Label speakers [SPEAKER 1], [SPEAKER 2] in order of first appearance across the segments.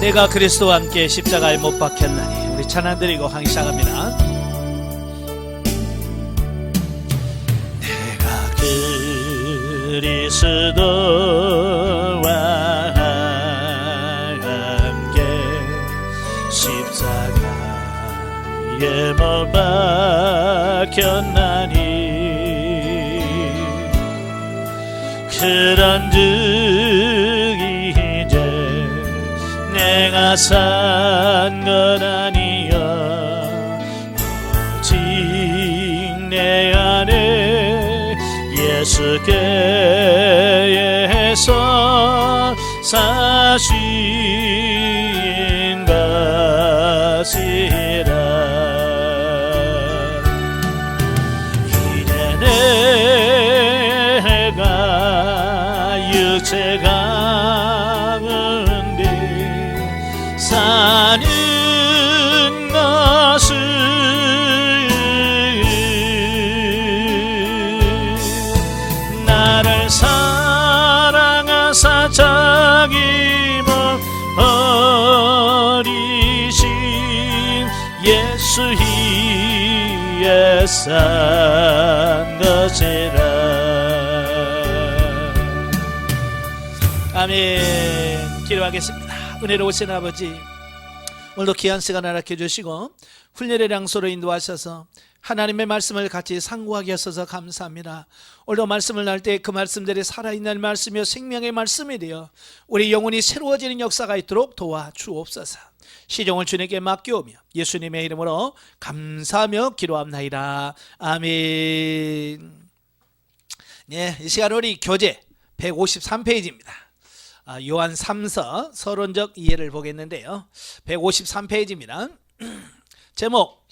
[SPEAKER 1] 내가 그리스도와 함께 십자가에 못 박혔나니. 우리 찬양 드리고 항 시작합니다. 내가 그리스도와 함께 십자가에 못 박혔나니. 그런즉 이제 내가 산 것 아니여 오직 내 안에 예수께서 사신 것이라. 이제 내가 육체 가운데 사는 것은 나를 사랑하사 자기 몸 버리신 예수 위에 산 것이라. 아멘. 기도하겠습니다. 은혜로우신 아버지, 오늘도 귀한 시간 허락해 주시고 훈련의 장소로 인도하셔서 하나님의 말씀을 같이 상고하게 하셔서 감사합니다. 오늘도 말씀을 날 때 그 말씀들이 살아있는 말씀이요 생명의 말씀이 되어 우리 영혼이 새로워지는 역사가 있도록 도와주옵소서. 시종을 주님께 맡겨오며 예수님의 이름으로 감사하며 기도합나이다. 아멘. 네, 이 시간 우리 교재 153페이지입니다. 요한 3서 서론적 이해를 보겠는데요. 153페이지입니다. 제목,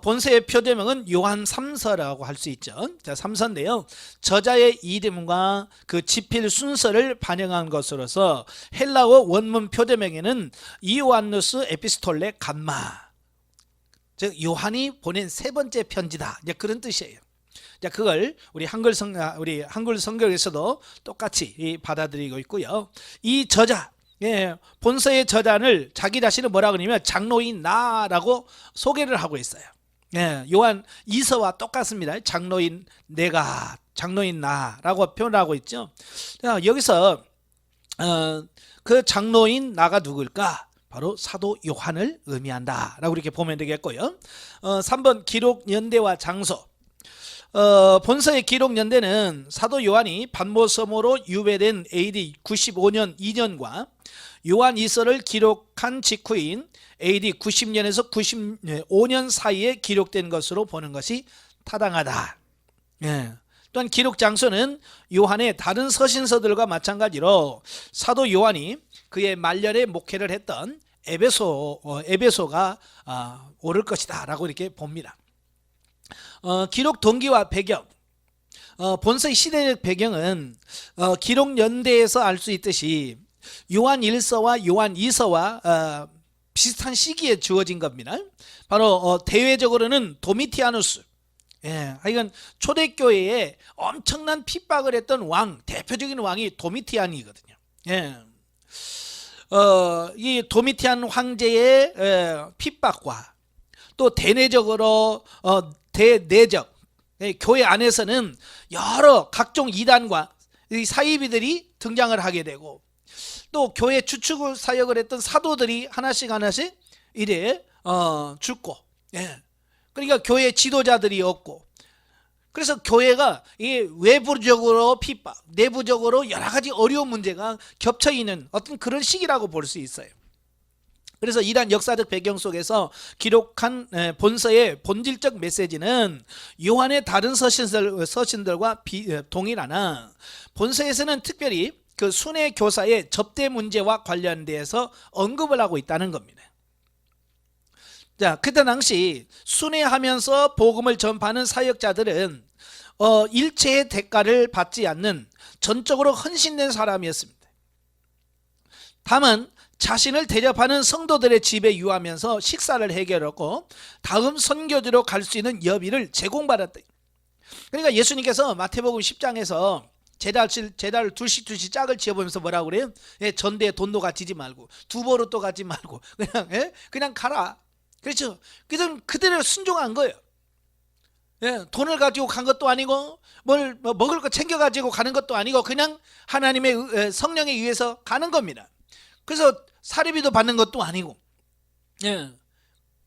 [SPEAKER 1] 본서의 표제명은 요한 3서라고 할 수 있죠. 자, 3서인데요. 저자의 이름과 그 집필 순서를 반영한 것으로서 헬라어 원문 표제명에는 이오안누스 에피스톨레 감마, 즉 요한이 보낸 세 번째 편지다, 이제 그런 뜻이에요. 자, 그걸 우리 한글 성경에서도 똑같이 받아들이고 있고요. 이 저자, 본서의 저자를 자기 자신을 뭐라 그러냐면 장로인 나라고 소개를 하고 있어요. 요한 2서와 똑같습니다. 장로인 내가, 장로인 나라고 표현하고 있죠. 자, 여기서 그 장로인 나가 누굴까? 바로 사도 요한을 의미한다 라고 이렇게 보면 되겠고요. 3번 기록 연대와 장소. 본서의 기록 연대는 사도 요한이 반모섬으로 유배된 AD 95년 이전과 요한 2서를 기록한 직후인 AD 90년에서 95년 사이에 기록된 것으로 보는 것이 타당하다. 또한 기록 장소는 요한의 다른 서신서들과 마찬가지로 사도 요한이 그의 말년에 목회를 했던 에베소가 옳을 것이다 라고 이렇게 봅니다. 기록 동기와 배경. 본서의 시대적 배경은 기록 연대에서 알 수 있듯이 요한 1서와 요한 2서와 비슷한 시기에 주어진 겁니다. 바로 대외적으로는 도미티아누스, 하여간 초대교회에 엄청난 핍박을 했던 왕, 대표적인 왕이 도미티안이거든요. 이 도미티안 황제의 핍박과 또 대내적으로 대내적, 교회 안에서는 여러 각종 이단과 사이비들이 등장을 하게 되고, 또 교회 주축 사역을 했던 사도들이 하나씩 이래 죽고, 그러니까 교회 지도자들이 없고, 그래서 교회가 이 외부적으로 핍박, 내부적으로 여러 가지 어려운 문제가 겹쳐 있는 어떤 그런 시기라고 볼 수 있어요. 그래서 이러한 역사적 배경 속에서 기록한 본서의 본질적 메시지는 요한의 다른 서신들과 동일하나 본서에서는 특별히 그 순회 교사의 접대 문제와 관련돼서 언급을 하고 있다는 겁니다. 자, 그때 당시 순회하면서 복음을 전파하는 사역자들은 일체의 대가를 받지 않는 전적으로 헌신된 사람이었습니다. 다만 자신을 대접하는 성도들의 집에 유하면서 식사를 해결하고 다음 선교지로 갈 수 있는 여비를 제공받았다. 그러니까 예수님께서 마태복음 10장에서 제달 둘씩 짝을 지어보면서 뭐라고 그래요? 예, 전대에 돈도 가지지 말고 두보로또 가지 말고 그냥 가라. 그렇죠? 그대로 순종한 거예요. 예, 돈을 가지고 간 것도 아니고 뭘 먹을 거 챙겨 가지고 가는 것도 아니고 그냥 하나님의 성령에 의해서 가는 겁니다. 그래서 사례비도 받는 것도 아니고, 예,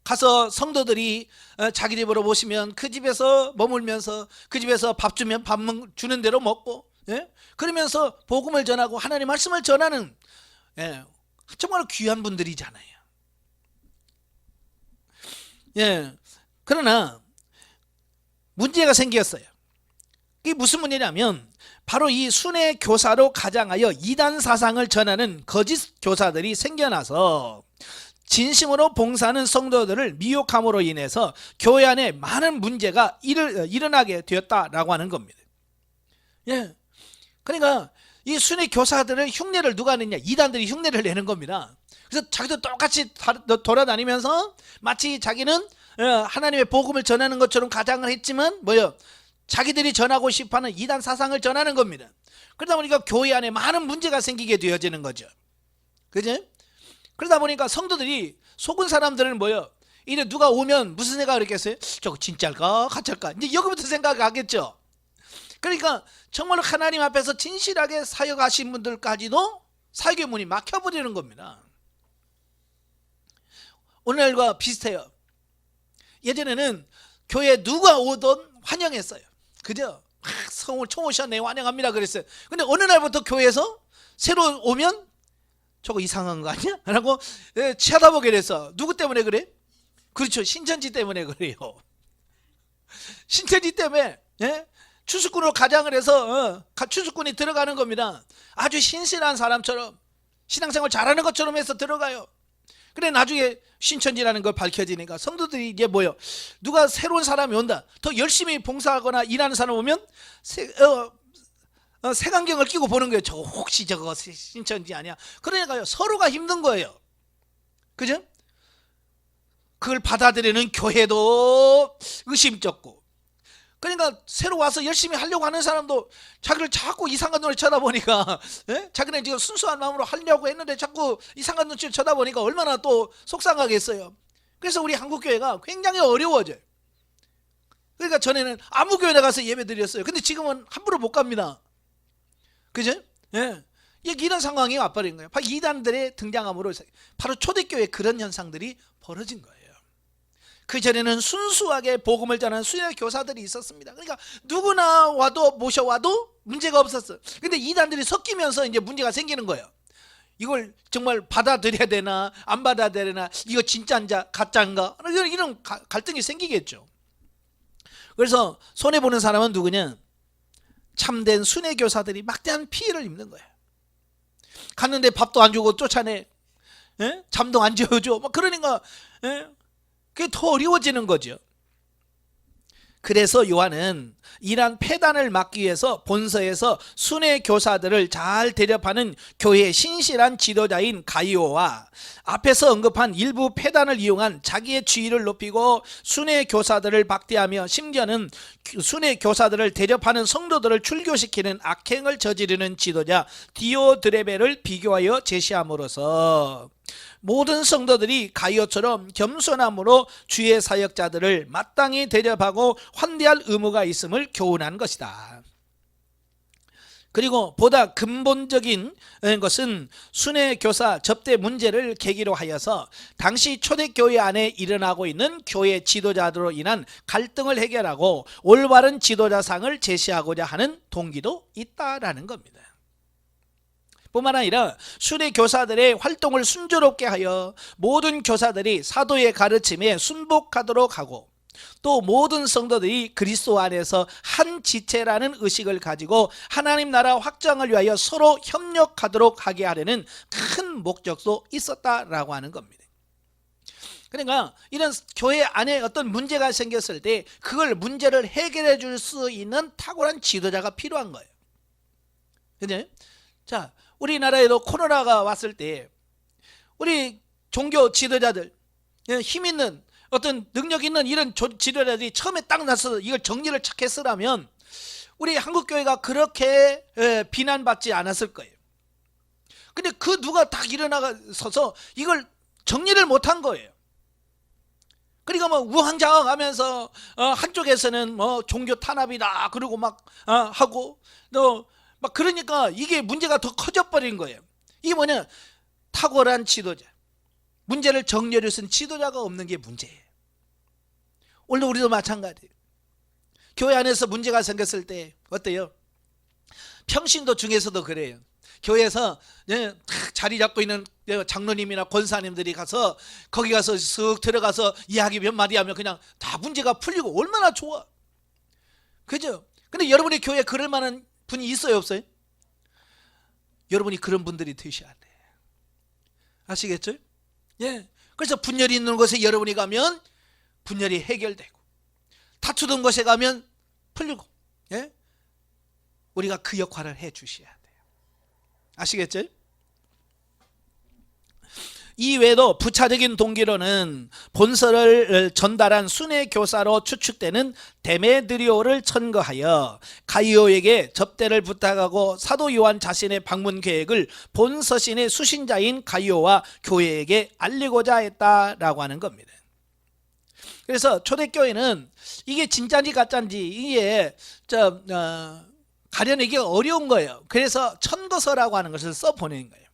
[SPEAKER 1] 가서 성도들이 자기 집으로 모시면 그 집에서 머물면서 그 집에서 밥 주면 밥 주는 대로 먹고, 예? 그러면서 복음을 전하고 하나님 말씀을 전하는, 예, 정말 귀한 분들이잖아요. 예, 그러나 문제가 생겼어요. 이게 무슨 문제냐면 바로 이 순회 교사로 가장하여 이단 사상을 전하는 거짓 교사들이 생겨나서 진심으로 봉사하는 성도들을 미혹함으로 인해서 교회 안에 많은 문제가 일어나게 되었다라고 하는 겁니다. 예, 그러니까 이 순회 교사들의 흉내를 누가 내냐? 이단들이 흉내를 내는 겁니다. 그래서 자기도 똑같이 돌아다니면서 마치 자기는 하나님의 복음을 전하는 것처럼 가장을 했지만 뭐요? 자기들이 전하고 싶어하는 이단 사상을 전하는 겁니다. 그러다 보니까 교회 안에 많은 문제가 생기게 되어지는 거죠. 그죠? 그러다 보니까 성도들이 속은 사람들은 뭐요? 이래 누가 오면 무슨 생각을 했겠어요? 저거 진짜일까? 가짜일까? 이제 여기부터 생각하겠죠. 그러니까 정말 하나님 앞에서 진실하게 사역하신 분들까지도 사역의 문이 막혀버리는 겁니다. 오늘과 비슷해요. 예전에는 교회에 누가 오던 환영했어요. 그죠? 성을 총 오셨네, 환영합니다 그랬어요. 근데 어느 날부터 교회에서 새로 오면 저거 이상한 거 아니야? 라고 쳐다보게 됐어. 누구 때문에 그래? 그렇죠, 신천지 때문에 그래요. 신천지 때문에, 예? 추수꾼으로 가장을 해서 추수꾼이 들어가는 겁니다. 아주 신실한 사람처럼 신앙생활 잘하는 것처럼 해서 들어가요. 그래 나중에 신천지라는 걸 밝혀지니까 성도들이 이제 뭐요? 누가 새로운 사람이 온다, 더 열심히 봉사하거나 일하는 사람 오면 색안경을 끼고 보는 거예요. 저 혹시 저거 신천지 아니야? 그러니까요, 서로가 힘든 거예요. 그죠? 그걸 받아들이는 교회도 의심쩍고, 그러니까 새로 와서 열심히 하려고 하는 사람도 자기를 자꾸 이상한 눈을 쳐다보니까, 예? 자기는 지금 순수한 마음으로 하려고 했는데 자꾸 이상한 눈치를 쳐다보니까 얼마나 또 속상하겠어요. 그래서 우리 한국교회가 굉장히 어려워져요. 그러니까 전에는 아무 교회 나가서 예배 드렸어요. 근데 지금은 함부로 못 갑니다. 그죠? 예. 이런 상황이 와버린 거예요. 바로 이단들의 등장함으로 바로 초대교회에 그런 현상들이 벌어진 거예요. 그 전에는 순수하게 복음을 전하는 순회 교사들이 있었습니다. 그러니까 누구나 와도 모셔와도 문제가 없었어요. 근데 이단들이 섞이면서 이제 문제가 생기는 거예요. 이걸 정말 받아들여야 되나 안 받아들여야 되나, 이거 진짜인가 가짜인가, 이런 갈등이 생기겠죠. 그래서 손해보는 사람은 누구냐? 참된 순회 교사들이 막대한 피해를 입는 거예요. 갔는데 밥도 안 주고 쫓아내, 예? 잠도 안 재워줘, 막 그러니까, 예? 그게 더 어려워지는 거죠. 그래서 요한은 이러한 폐단을 막기 위해서 본서에서 순회 교사들을 잘 대접하는 교회의 신실한 지도자인 가이오와 앞에서 언급한 일부 폐단을 이용한 자기의 지위를 높이고 순회 교사들을 박대하며 심지어는 순회 교사들을 대접하는 성도들을 출교시키는 악행을 저지르는 지도자 디오드레베를 비교하여 제시함으로써 모든 성도들이 가이오처럼 겸손함으로 주의 사역자들을 마땅히 대접하고 환대할 의무가 있음을 교훈한 것이다. 그리고 보다 근본적인 것은 순회 교사 접대 문제를 계기로 하여서 당시 초대교회 안에 일어나고 있는 교회 지도자들로 인한 갈등을 해결하고 올바른 지도자상을 제시하고자 하는 동기도 있다라는 겁니다. 뿐만 아니라 순회 교사들의 활동을 순조롭게 하여 모든 교사들이 사도의 가르침에 순복하도록 하고, 또 모든 성도들이 그리스도 안에서 한 지체라는 의식을 가지고 하나님 나라 확장을 위하여 서로 협력하도록 하게 하려는 큰 목적도 있었다라고 하는 겁니다. 그러니까 이런 교회 안에 어떤 문제가 생겼을 때 그걸 문제를 해결해 줄 수 있는 탁월한 지도자가 필요한 거예요. 그죠? 자, 우리나라에도 코로나가 왔을 때 우리 종교 지도자들, 힘 있는 어떤 능력 있는 이런 지도자들이 처음에 딱 나서서 이걸 정리를 착 했으라면 우리 한국교회가 그렇게 비난받지 않았을 거예요. 근데 그 누가 딱 일어나서서 이걸 정리를 못한 거예요. 그러니까 뭐 우왕좌왕하면서 한쪽에서는 뭐 종교 탄압이다 그러고 막 하고 또 막 그러니까 이게 문제가 더 커져 버린 거예요. 이게 뭐냐, 탁월한 지도자, 문제를 정리를 쓴 지도자가 없는 게 문제예요. 오늘 우리도 마찬가지예요. 교회 안에서 문제가 생겼을 때 어때요? 평신도 중에서도 그래요. 교회에서 자리 잡고 있는 장로님이나 권사님들이 가서 거기 가서 쓱 들어가서 이야기 몇 마디 하면 그냥 다 문제가 풀리고 얼마나 좋아. 그죠? 근데 여러분의 교회에 그럴 만한 분이 있어요, 없어요? 여러분이 그런 분들이 되셔야 돼. 아시겠죠? 예. 그래서 분열이 있는 곳에 여러분이 가면 분열이 해결되고, 다투던 곳에 가면 풀리고, 예? 우리가 그 역할을 해 주셔야 돼요. 아시겠죠? 이외에도 부차적인 동기로는 본서를 전달한 순회 교사로 추측되는 데메드리오를 천거하여 가이오에게 접대를 부탁하고 사도 요한 자신의 방문 계획을 본 서신의 수신자인 가이오와 교회에게 알리고자 했다라고 하는 겁니다. 그래서 초대교회는 이게 진짜인지 가짜인지 이게 가려내기가 어려운 거예요. 그래서 천거서라고 하는 것을 써보내는 거예요.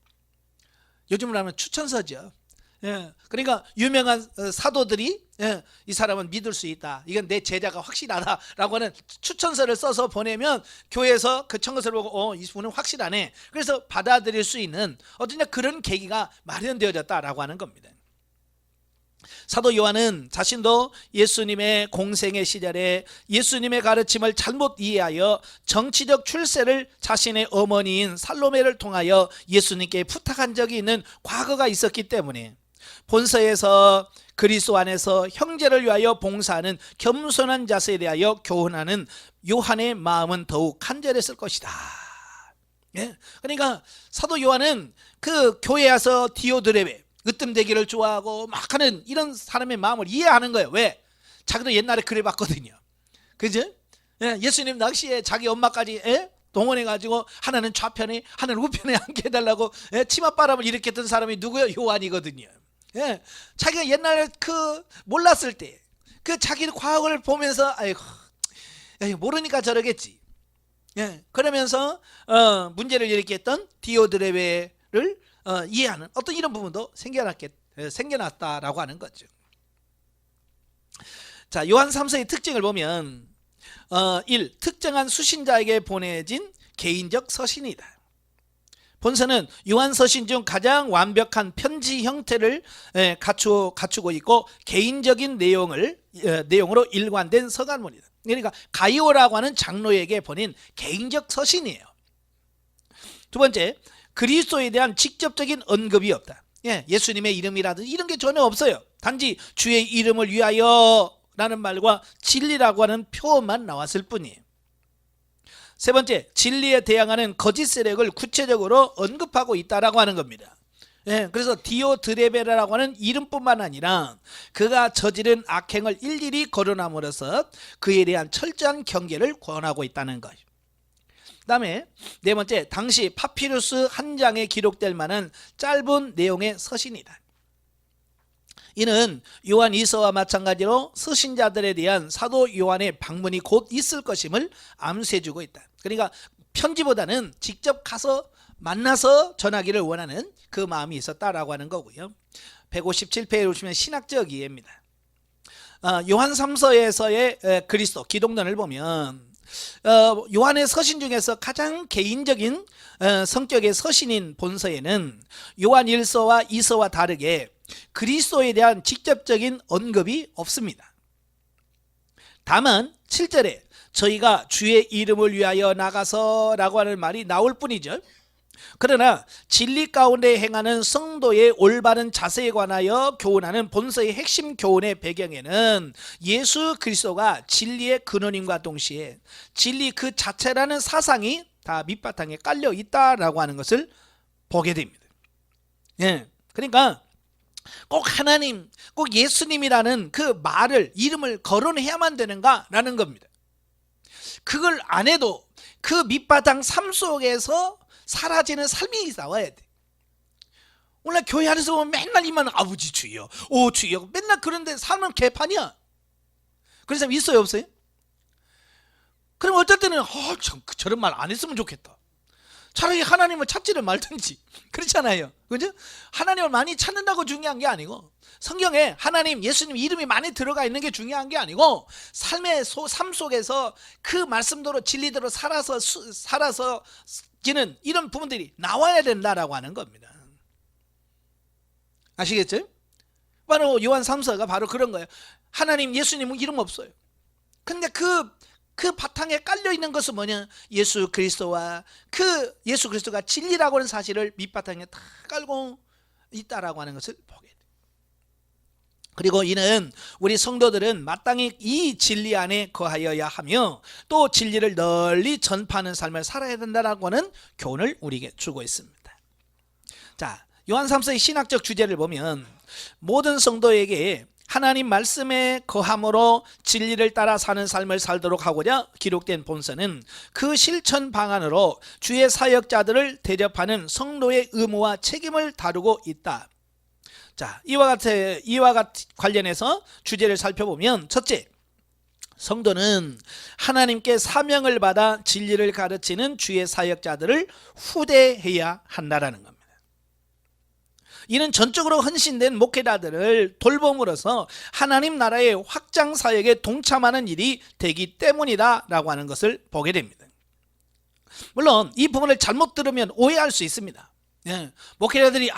[SPEAKER 1] 요즘으로 하면 추천서죠. 예, 그러니까 유명한 사도들이 이 사람은 믿을 수 있다, 이건 내 제자가 확실하다라고 하는 추천서를 써서 보내면 교회에서 그 천거서를 보고 이분은 확실하네, 그래서 받아들일 수 있는 어쩌냐 그런 계기가 마련되어졌다라고 하는 겁니다. 사도 요한은 자신도 예수님의 공생의 시절에 예수님의 가르침을 잘못 이해하여 정치적 출세를 자신의 어머니인 살로메를 통하여 예수님께 부탁한 적이 있는 과거가 있었기 때문에 본서에서 그리스도 안에서 형제를 위하여 봉사하는 겸손한 자세에 대하여 교훈하는 요한의 마음은 더욱 간절했을 것이다. 예? 그러니까 사도 요한은 그 교회에 와서 디오드레베 으뜸되기를 좋아하고 막 하는 이런 사람의 마음을 이해하는 거예요. 왜? 자기도 옛날에 그래 봤거든요. 그죠? 예수님 낚시에 자기 엄마까지 동원해가지고 하나는 좌편에 하나는 우편에 앉게 해달라고 치맛바람을 일으켰던 사람이 누구예요? 요한이거든요. 자기가 옛날에 그 몰랐을 때 그 자기 과거를 보면서 아이고 모르니까 저러겠지. 그러면서 문제를 일으켰던 디오드레베를 이해하는 어떤 이런 부분도 생겨났다라고 하는 거죠. 자, 요한 3서의 특징을 보면 1. 특정한 수신자에게 보내진 개인적 서신이다. 본서는 요한 서신 중 가장 완벽한 편지 형태를 갖추고 있고 개인적인 내용으로 일관된 서간문이다. 그러니까 가이오라고 하는 장로에게 보낸 개인적 서신이에요. 두 번째, 그리스도에 대한 직접적인 언급이 없다. 예수님의 이름이라든지 이런 게 전혀 없어요. 단지 주의 이름을 위하여 라는 말과 진리라고 하는 표현만 나왔을 뿐이에요. 세 번째, 진리에 대항하는 거짓 세력을 구체적으로 언급하고 있다라고 하는 겁니다. 그래서 디오드레베라고 하는 이름뿐만 아니라 그가 저지른 악행을 일일이 거론함으로써 그에 대한 철저한 경계를 권하고 있다는 거예요. 그 다음에 네 번째, 당시 파피루스 한 장에 기록될 만한 짧은 내용의 서신이다. 이는 요한 2서와 마찬가지로 서신자들에 대한 사도 요한의 방문이 곧 있을 것임을 암시해주고 있다. 그러니까 편지보다는 직접 가서 만나서 전하기를 원하는 그 마음이 있었다라고 하는 거고요. 157페이지에 보시면 신학적 이해입니다. 요한 3서에서의 그리스도 기독론을 보면 요한의 서신 중에서 가장 개인적인 성격의 서신인 본서에는 요한 1서와 2서와 다르게 그리스도에 대한 직접적인 언급이 없습니다. 다만 7절에 저희가 주의 이름을 위하여 나가서 라고 하는 말이 나올 뿐이죠. 그러나 진리 가운데 행하는 성도의 올바른 자세에 관하여 교훈하는 본서의 핵심 교훈의 배경에는 예수 그리스도가 진리의 근원임과 동시에 진리 그 자체라는 사상이 다 밑바탕에 깔려 있다라고 하는 것을 보게 됩니다. 그러니까 꼭 하나님, 꼭 예수님이라는 그 말을, 이름을 거론해야만 되는가라는 겁니다. 그걸 안 해도 그 밑바탕 삶 속에서 사라지는 삶이 나와야 돼. 오늘 교회 안에서 보면 맨날 이만 아버지 주여, 오 주여, 맨날 그런데 삶은 개판이야. 그런 사람 있어요, 없어요? 그럼 어떨 때는 저런 말 안 했으면 좋겠다. 차라리 하나님을 찾지를 말든지. 그렇잖아요, 그죠? 하나님을 많이 찾는다고 중요한 게 아니고, 성경에 하나님, 예수님 이름이 많이 들어가 있는 게 중요한 게 아니고, 삶 속에서 그 말씀대로 진리대로 살아서 지는 이런 부분들이 나와야 된다라고 하는 겁니다. 아시겠죠? 바로 요한 3서가 바로 그런 거예요. 하나님, 예수님은 이름 없어요. 근데 그 바탕에 깔려 있는 것은 뭐냐? 예수 그리스도와 그 예수 그리스도가 진리라고 하는 사실을 밑바탕에 다 깔고 있다라고 하는 것을 보게 돼요. 그리고 이는 우리 성도들은 마땅히 이 진리 안에 거하여야 하며 또 진리를 널리 전파하는 삶을 살아야 된다라고 하는 교훈을 우리에게 주고 있습니다. 자, 요한 3서의 신학적 주제를 보면 모든 성도에게 하나님 말씀에 거함으로 진리를 따라 사는 삶을 살도록 하고자 기록된 본서는 그 실천 방안으로 주의 사역자들을 대접하는 성도의 의무와 책임을 다루고 있다. 자, 이와 관련해서 주제를 살펴보면, 첫째, 성도는 하나님께 사명을 받아 진리를 가르치는 주의 사역자들을 후대해야 한다라는 겁니다. 이는 전적으로 헌신된 목회자들을 돌봄으로써 하나님 나라의 확장 사역에 동참하는 일이 되기 때문이다 라고 하는 것을 보게 됩니다. 물론 이 부분을 잘못 들으면 오해할 수 있습니다. 예, 목회자들이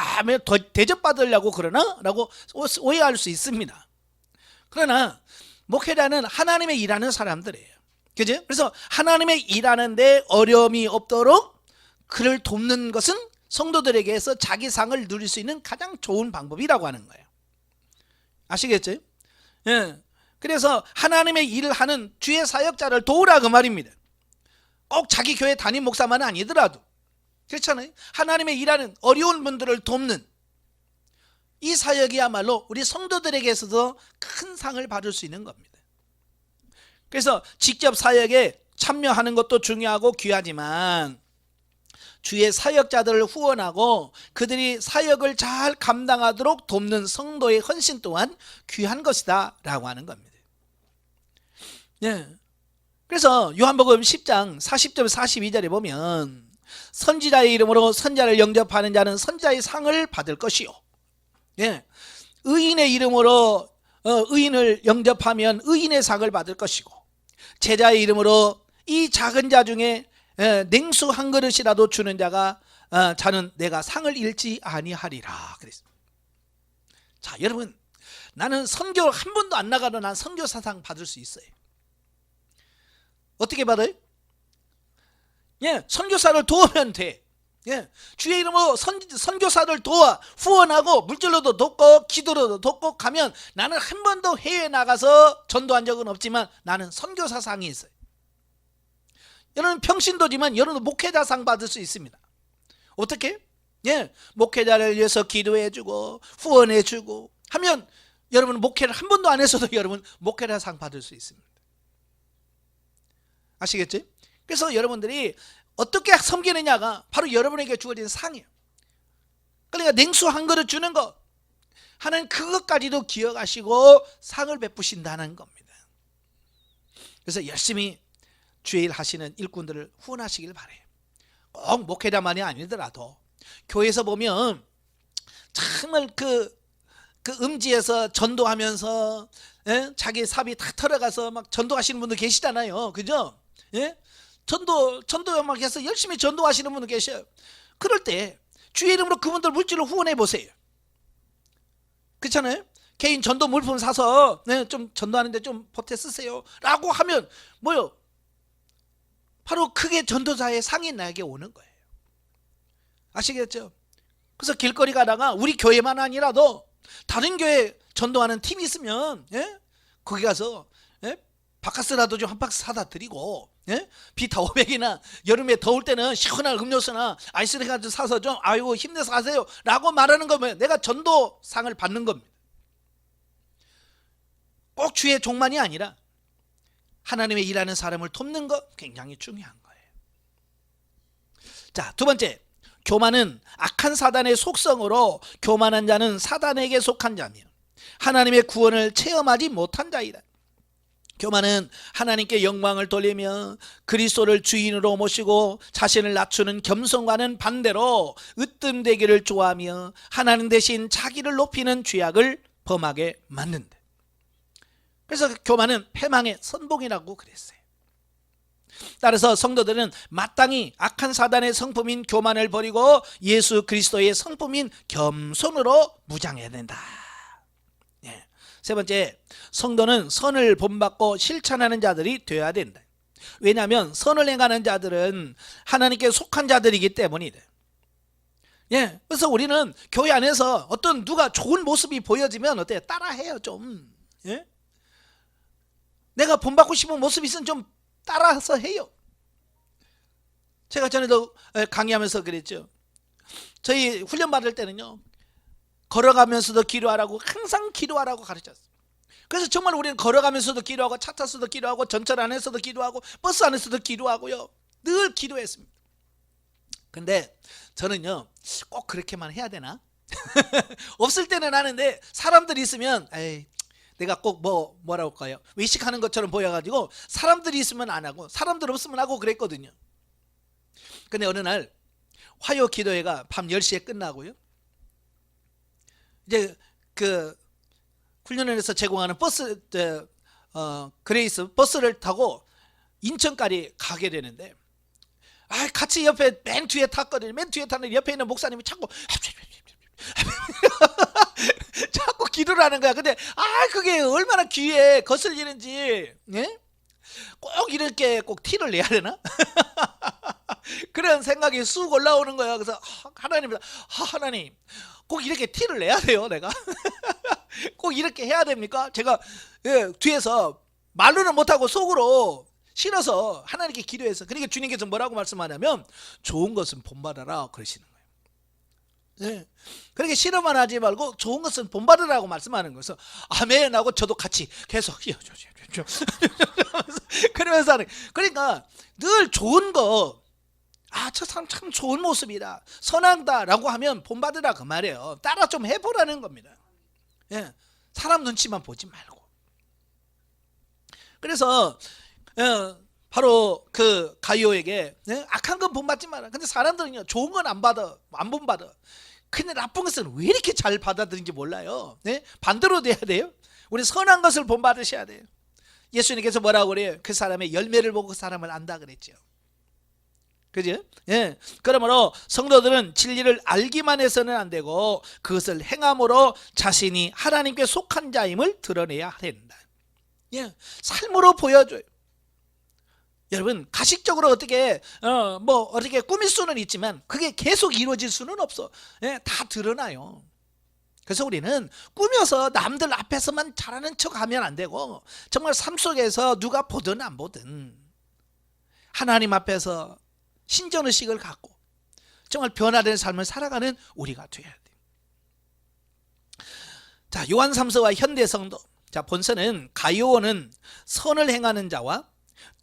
[SPEAKER 1] 더 대접받으려고 그러나? 라고 오해할 수 있습니다. 그러나 목회자는 하나님의 일하는 사람들이에요. 그죠? 그래서 하나님의 일하는데 어려움이 없도록 그를 돕는 것은 성도들에게서 자기 상을 누릴 수 있는 가장 좋은 방법이라고 하는 거예요. 아시겠죠? 예. 그래서 하나님의 일을 하는 주의 사역자를 도우라 그 말입니다. 꼭 자기 교회 담임 목사만은 아니더라도, 그렇잖아요. 하나님의 일하는 어려운 분들을 돕는 이 사역이야말로 우리 성도들에게서도 큰 상을 받을 수 있는 겁니다. 그래서 직접 사역에 참여하는 것도 중요하고 귀하지만 주의 사역자들을 후원하고 그들이 사역을 잘 감당하도록 돕는 성도의 헌신 또한 귀한 것이다 라고 하는 겁니다. 네. 그래서 요한복음 10장 40절 42절에 보면 선지자의 이름으로 선자를 영접하는 자는 선자의 상을 받을 것이요, 예. 의인의 이름으로 의인을 영접하면 의인의 상을 받을 것이고, 제자의 이름으로 이 작은 자 중에 냉수 한 그릇이라도 주는 자는 내가 상을 잃지 아니하리라 그랬습니다. 자, 여러분, 나는 선교 한 번도 안 나가도 난 선교사상 받을 수 있어요. 어떻게 받아요? 예, 선교사를 도우면 돼. 예, 주의 이름으로 선교사를 도와 후원하고 물질로도 돕고 기도로도 돕고 가면 나는 한 번도 해외에 나가서 전도한 적은 없지만 나는 선교사상이 있어요. 여러분 평신도지만 여러분 목회자상 받을 수 있습니다. 어떻게? 예, 목회자를 위해서 기도해주고 후원해주고 하면 여러분 목회를 한 번도 안 했어도 여러분 목회자상 받을 수 있습니다. 아시겠죠? 그래서 여러분들이 어떻게 섬기느냐가 바로 여러분에게 주어진 상이에요. 그러니까 냉수 한 그릇 주는 것, 하나님 그것까지도 기억하시고 상을 베푸신다는 겁니다. 그래서 열심히 주의 일 하시는 일꾼들을 후원하시길 바래요. 꼭 목회자만이 아니더라도 교회에서 보면 정말 그 음지에서 전도하면서 자기 삽이 다 털어가서 막 전도하시는 분들 계시잖아요. 그죠? 예? 전도 막 해서 열심히 전도하시는 분들 계셔요. 그럴 때 주의 이름으로 그분들 물질로 후원해 보세요. 그렇잖아요? 개인 전도 물품 사서 좀 전도하는데 좀 보태 쓰세요 라고 하면 뭐요? 바로 그게 전도자의 상이 나에게 오는 거예요. 아시겠죠? 그래서 길거리 가다가 우리 교회만 아니라도 다른 교회 전도하는 팀이 있으면 거기 가서 바카스라도 좀 한 박스 사다 드리고 비타 500이나 여름에 더울 때는 시원한 음료수나 아이스크림 사서 좀 아이고 힘내서 가세요 라고 말하는 거면 내가 전도상을 받는 겁니다. 꼭 주의 종만이 아니라 하나님의 일하는 사람을 돕는 것 굉장히 중요한 거예요. 자, 두 번째, 교만은 악한 사단의 속성으로 교만한 자는 사단에게 속한 자며 하나님의 구원을 체험하지 못한 자이다. 교만은 하나님께 영광을 돌리며 그리스도를 주인으로 모시고 자신을 낮추는 겸손과는 반대로 으뜸되기를 좋아하며 하나님 대신 자기를 높이는 죄악을 범하게 만든다. 그래서 교만은 패망의 선봉이라고 그랬어요. 따라서 성도들은 마땅히 악한 사단의 성품인 교만을 버리고 예수 그리스도의 성품인 겸손으로 무장해야 된다. 세 번째, 성도는 선을 본받고 실천하는 자들이 되어야 된다. 왜냐하면 선을 행하는 자들은 하나님께 속한 자들이기 때문이다. 그래서 우리는 교회 안에서 어떤 누가 좋은 모습이 보여지면 어때요? 따라해요 좀. 내가 본받고 싶은 모습이 있으면 좀 따라서 해요. 제가 전에도 강의하면서 그랬죠. 저희 훈련 받을 때는요, 걸어가면서도 기도하라고, 항상 기도하라고 가르쳤어요. 그래서 정말 우리는 걸어가면서도 기도하고, 차 타서도 기도하고, 전철 안에서도 기도하고, 버스 안에서도 기도하고요, 늘 기도했습니다. 근데 저는요, 꼭 그렇게만 해야 되나? 없을 때는 하는데 사람들이 있으면 에이, 내가 꼭 뭐라고 할까요? 외식하는 것처럼 보여가지고 사람들이 있으면 안 하고 사람들 없으면 하고 그랬거든요. 근데 어느 날 화요 기도회가 밤 10시에 끝나고요, 이제 그 훈련원에서 제공하는 버스, 그레이스 버스를 타고 인천까지 가게 되는데, 같이 옆에 맨 뒤에 탔거든요. 맨 뒤에 탔는데 옆에 있는 목사님이 자꾸 자꾸 기도를 하는 거야. 근데 그게 얼마나 귀에 거슬리는지, 꼭 이렇게 꼭 티를 내야 되나? 그런 생각이 쑥 올라오는 거야. 그래서 하나님 꼭 이렇게 티를 내야 돼요, 내가? 꼭 이렇게 해야 됩니까? 제가 뒤에서 말로는 못하고 속으로 싫어서 하나님께 기도해서, 그러니까 주님께서 뭐라고 말씀하냐면 좋은 것은 본받아라 그러시는 거예요. 그렇게 싫어만 하지 말고 좋은 것은 본받으라고 말씀하는 거예요. 아멘 하고 저도 같이 계속 그러면서 하는, 그러니까 늘 좋은 거, 저 사람 참 좋은 모습이다, 선하다 라고 하면 본받으라 그 말이에요. 따라 좀 해보라는 겁니다. 사람 눈치만 보지 말고. 그래서 바로 그 가이오에게 악한 건 본받지 마라. 근데 사람들은요, 좋은 건 안 본받아. 근데 나쁜 것은 왜 이렇게 잘 받아들인지 몰라요. 반대로 돼야 돼요. 우리 선한 것을 본받으셔야 돼요. 예수님께서 뭐라고 그래요? 그 사람의 열매를 보고 그 사람을 안다 그랬죠. 그죠? 그러므로 성도들은 진리를 알기만 해서는 안 되고 그것을 행함으로 자신이 하나님께 속한 자임을 드러내야 된다. 삶으로 보여줘요. 여러분, 가식적으로 어떻게 꾸밀 수는 있지만 그게 계속 이루어질 수는 없어. 다 드러나요. 그래서 우리는 꾸며서 남들 앞에서만 잘하는 척하면 안 되고, 정말 삶 속에서 누가 보든 안 보든 하나님 앞에서 신전의식을 갖고 정말 변화된 삶을 살아가는 우리가 되어야 돼요. 자, 요한 3서와 현대 성도. 자, 본서는 가이오는 선을 행하는 자와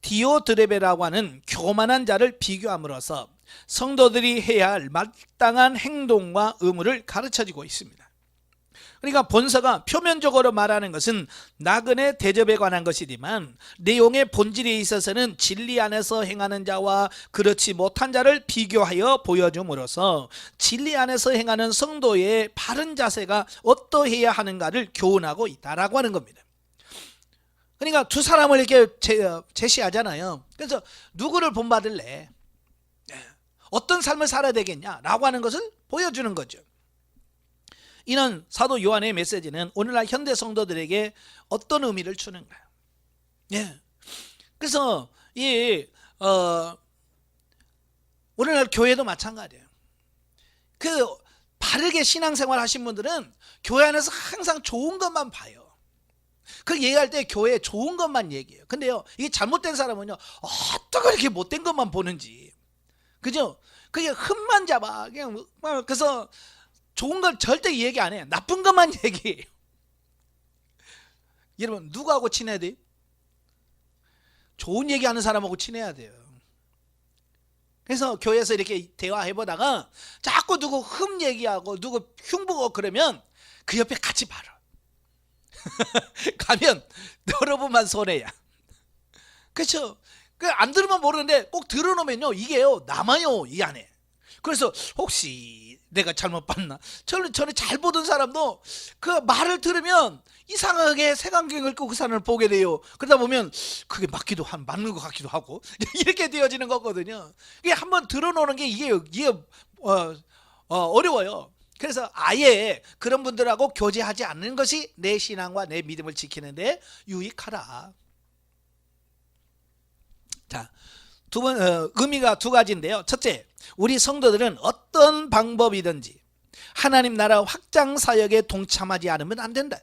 [SPEAKER 1] 디오드레베라고 하는 교만한 자를 비교함으로써 성도들이 해야 할 마땅한 행동과 의무를 가르쳐주고 있습니다. 그러니까 본서가 표면적으로 말하는 것은 나그네 대접에 관한 것이지만 내용의 본질에 있어서는 진리 안에서 행하는 자와 그렇지 못한 자를 비교하여 보여줌으로써 진리 안에서 행하는 성도의 바른 자세가 어떠해야 하는가를 교훈하고 있다라고 하는 겁니다. 그러니까 두 사람을 이렇게 제시하잖아요. 그래서 누구를 본받을래? 어떤 삶을 살아야 되겠냐라고 하는 것을 보여주는 거죠. 이는 사도 요한의 메시지는 오늘날 현대 성도들에게 어떤 의미를 주는가요? 그래서 오늘날 교회도 마찬가지예요. 그 바르게 신앙생활 하신 분들은 교회 안에서 항상 좋은 것만 봐요. 그 얘기할 때 교회에 좋은 것만 얘기해요. 근데요, 이게 잘못된 사람은요, 어떻게 이렇게 못된 것만 보는지, 그죠? 그게 흠만 잡아. 그냥 그래서 좋은 걸 절대 얘기 안 해요. 나쁜 것만 얘기해요. 여러분, 누구하고 친해야 돼요? 좋은 얘기하는 사람하고 친해야 돼요. 그래서 교회에서 이렇게 대화해보다가 자꾸 누구 흠 얘기하고 누구 흉보고 그러면 그 옆에 같이 봐라. 가면 여러분만 손해야. 그렇죠? 안 들으면 모르는데 꼭 들어놓으면요 이게요 남아요 이 안에. 그래서 혹시 내가 잘못 봤나? 저는 잘 보던 사람도 그 말을 들으면 이상하게 색안경을 끼고 그 사람을 보게 돼요. 그러다 보면 그게 맞는 것 같기도 하고 이렇게 되어지는 거거든요. 이게 한번 들어놓는 게 이게 어려워요. 그래서 아예 그런 분들하고 교제하지 않는 것이 내 신앙과 내 믿음을 지키는데 유익하라. 자, 의미가 두 가지인데요. 첫째, 우리 성도들은 어떤 방법이든지 하나님 나라 확장 사역에 동참하지 않으면 안 된다.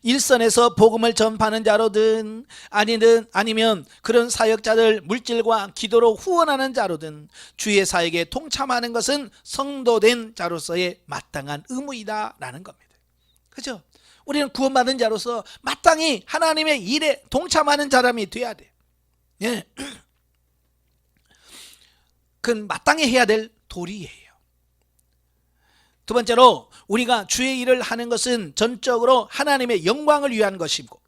[SPEAKER 1] 일선에서 복음을 전파하는 자로든 아니면 그런 사역자들 물질과 기도로 후원하는 자로든 주의 사역에 동참하는 것은 성도된 자로서의 마땅한 의무이다라는 겁니다. 그렇죠? 우리는 구원받은 자로서 마땅히 하나님의 일에 동참하는 사람이 돼야 돼. 예. 그건 마땅히 해야 될 도리예요. 두 번째로 우리가 주의 일을 하는 것은 전적으로 하나님의 영광을 위한 것이고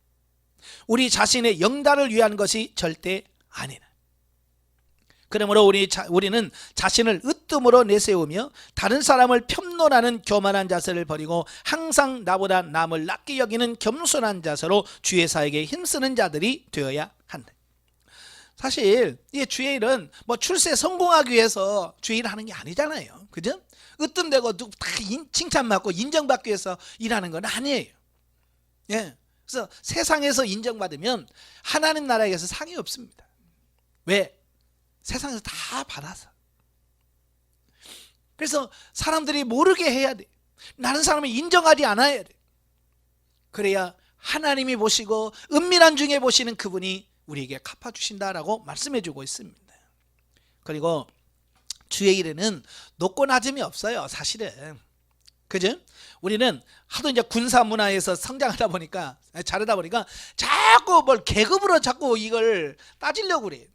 [SPEAKER 1] 우리 자신의 영달을 위한 것이 절대 아니다. 그러므로 우리는 자신을 으뜸으로 내세우며 다른 사람을 편론하는 교만한 자세를 버리고 항상 나보다 남을 낮게 여기는 겸손한 자세로 주의 사역에 힘쓰는 자들이 되어야 한다. 사실 이 주의 일은 뭐 출세 성공하기 위해서 주의 일을 하는 게 아니잖아요. 그죠? 으뜸되고 다 칭찬받고 인정받기 위해서 일하는 건 아니에요. 예. 그래서 세상에서 인정받으면 하나님 나라에서 상이 없습니다. 왜? 세상에서 다 받아서. 그래서 사람들이 모르게 해야 돼. 나는 사람을 인정하지 않아야 돼. 그래야 하나님이 보시고 은밀한 중에 보시는 그분이 우리에게 갚아주신다라고 말씀해주고 있습니다. 그리고 주의 일에는 높고 낮음이 없어요. 사실은. 그죠? 우리는 하도 이제 군사 문화에서 성장하다 보니까 자르다 보니까 자꾸 뭘 계급으로 자꾸 이걸 따지려고 그래요.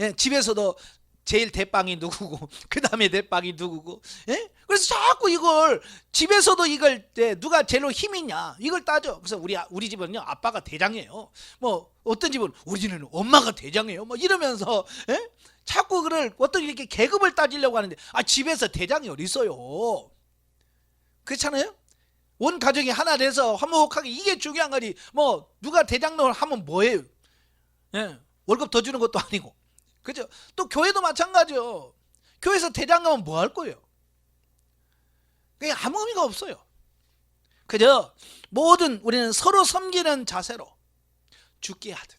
[SPEAKER 1] 예, 집에서도 제일 대빵이 누구고 그 다음에 대빵이 누구고. 예? 그래서 자꾸 이걸 집에서도 이걸 누가 제일 힘이 있냐 이걸 따져. 그래서 우리 집은요 아빠가 대장이에요. 뭐 어떤 집은 우리 집은 엄마가 대장이에요. 뭐 이러면서 예? 자꾸 그걸 어떤 이렇게 계급을 따지려고 하는데 집에서 대장이 어디 있어요? 그렇잖아요? 온 가족이 하나 돼서 화목하게 이게 중요한 거지. 뭐 누가 대장을 하면 뭐예요? 예, 월급 더 주는 것도 아니고. 그죠? 또 교회도 마찬가지요. 교회에서 대장 하면 뭐 할 거예요? 그게 아무 의미가 없어요. 그죠? 우리는 서로 섬기는 자세로 죽게 하듯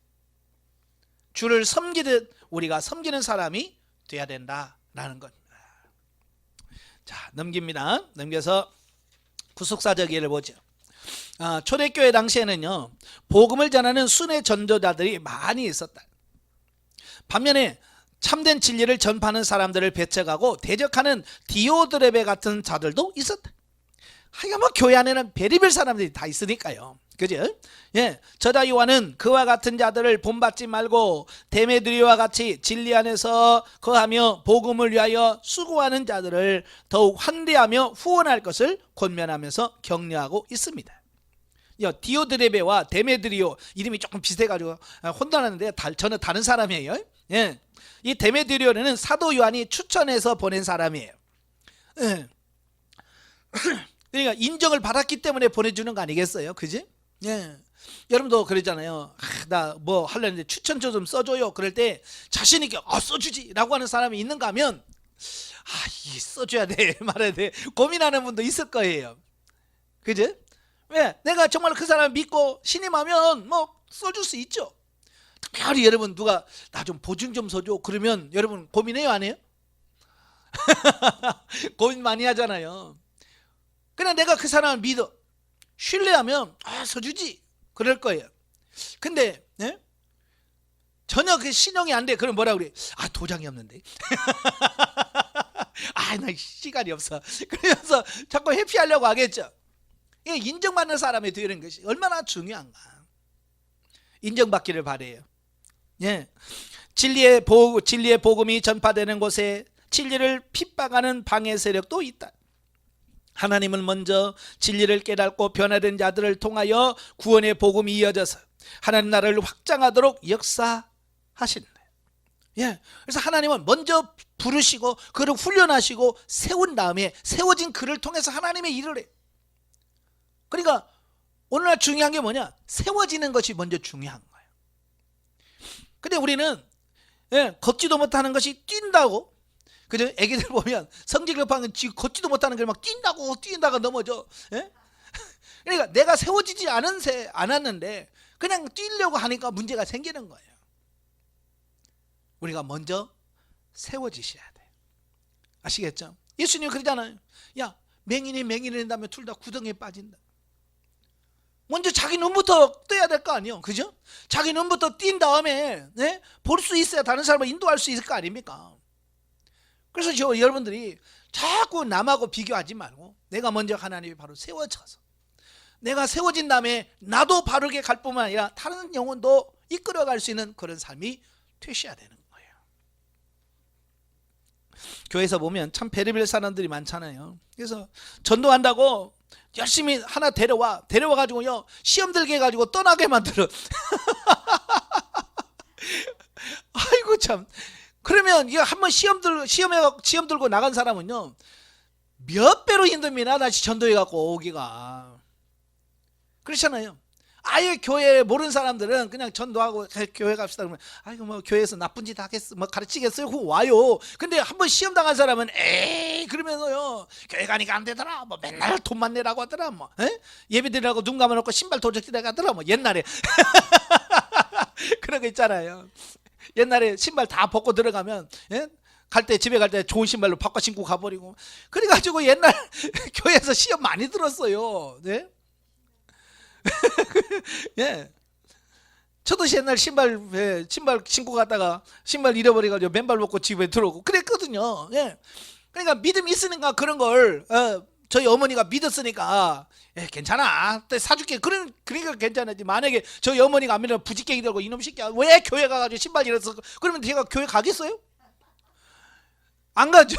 [SPEAKER 1] 주를 섬기듯 우리가 섬기는 사람이 돼야 된다라는 겁니다. 자, 넘겨서 구속사적기를 보죠. 초대교회 당시에는요 복음을 전하는 순회 전도자들이 많이 있었다. 반면에 참된 진리를 전파하는 사람들을 배척하고 대적하는 디오드레베 같은 자들도 있었다. 하여간 뭐 교회 안에는 별의별 사람들이 다 있으니까요. 그죠? 예, 저자 요한은 그와 같은 자들을 본받지 말고 데메드리오와 같이 진리 안에서 거하며 복음을 위하여 수고하는 자들을 더욱 환대하며 후원할 것을 권면하면서 격려하고 있습니다. 디오드레베와 데메드리오 이름이 조금 비슷해가지고 혼돈하는데 저는 다른 사람이에요. 예, 이 데메드리오는 사도 요한이 추천해서 보낸 사람이에요. 예. 그러니까 인정을 받았기 때문에 보내주는 거 아니겠어요? 그지? 예. 여러분도 그러잖아요. 나 뭐 하려는데 추천서 좀 써줘요. 그럴 때 자신 있게 써주지 라고 하는 사람이 있는가 하면 이 써줘야 돼 말해야 돼 고민하는 분도 있을 거예요. 그지? 왜? 내가 정말 그 사람을 믿고 신임하면 뭐 써줄 수 있죠. 특별히 여러분 누가 나 좀 보증 좀 써줘 그러면 여러분 고민해요 안 해요? 고민 많이 하잖아요. 그냥 내가 그 사람을 믿어 신뢰하면 써주지 그럴 거예요. 근데 예? 전혀 그 신용이 안 돼. 그럼 뭐라 그래? 도장이 없는데 나 시간이 없어 그러면서 자꾸 회피하려고 하겠죠. 이게 인정받는 사람이 되는 것이 얼마나 중요한가. 인정받기를 바래요. 예. 진리의 복음이 전파되는 곳에 진리를 핍박하는 방해 세력도 있다. 하나님은 먼저 진리를 깨닫고 변화된 자들을 통하여 구원의 복음이 이어져서 하나님 나라를 확장하도록 역사하신다. 예. 그래서 하나님은 먼저 부르시고 그를 훈련하시고 세운 다음에 세워진 그를 통해서 하나님의 일을 해요. 그러니까 오늘날 중요한 게 뭐냐? 세워지는 것이 먼저 중요한 거예요. 근데 우리는 걷지도 못하는 것이 뛴다고, 그죠? 애기들 보면 성질 급한 건 걷지도 못하는 걸 막 뛰다가 넘어져. 예? 그러니까 내가 세워지지 않았는데 그냥 뛰려고 하니까 문제가 생기는 거예요. 우리가 먼저 세워지셔야 돼. 아시겠죠? 예수님 그러잖아요. 야, 맹인이 맹인을 다면 둘 다 구덩이에 빠진다. 먼저 자기 눈부터 떠야 될 거 아니에요. 그죠? 자기 눈부터 띈 다음에 볼 수 있어야 다른 사람을 인도할 수 있을 거 아닙니까? 그래서 여러분들이 자꾸 남하고 비교하지 말고 내가 먼저 하나님이 바로 세워져서 내가 세워진 다음에 나도 바르게 갈 뿐만 아니라 다른 영혼도 이끌어갈 수 있는 그런 삶이 되셔야 되는 거예요. 교회에서 보면 참 별의별 사람들이 많잖아요. 그래서 전도한다고 열심히 하나 데려와가지고요 시험 들게 해가지고 떠나게 만들어. 아이고 참. 그러면 이거 한번 시험 들고 나간 사람은요 몇 배로 힘듭니다. 다시 전도해갖고 오기가. 그렇잖아요. 아예 교회 모르는 사람들은 그냥 전도하고 교회 갑시다 그러면 아이고 뭐 교회에서 나쁜 짓 하겠어 뭐 가르치겠어요? 그거 와요. 근데 한번 시험 당한 사람은 에이 그러면서요 교회 가니까 안 되더라 뭐 맨날 돈만 내라고 하더라 뭐 예배 드리라고 눈 감아놓고 신발 도적질해 가더라 뭐 옛날에 그런 거 있잖아요. 옛날에 신발 다 벗고 들어가면 갈 때 집에 갈 때 좋은 신발로 바꿔 신고 가버리고 그래가지고 옛날 교회에서 시험 많이 들었어요. 네? 예. 저도 옛날 신발 신고 갔다가 신발 잃어버려가지고 맨발 벗고 집에 들어오고 그랬거든요. 예. 그러니까 믿음이 있으니까 그런 걸 저희 어머니가 믿었으니까 괜찮아 사줄게 그러니까 괜찮았지. 만약에 저희 어머니가 안 믿으면 부지깽이 들고 이놈 새끼야 왜 교회 가가지고 신발 잃었어 그러면 제가 교회 가겠어요? 안 가죠.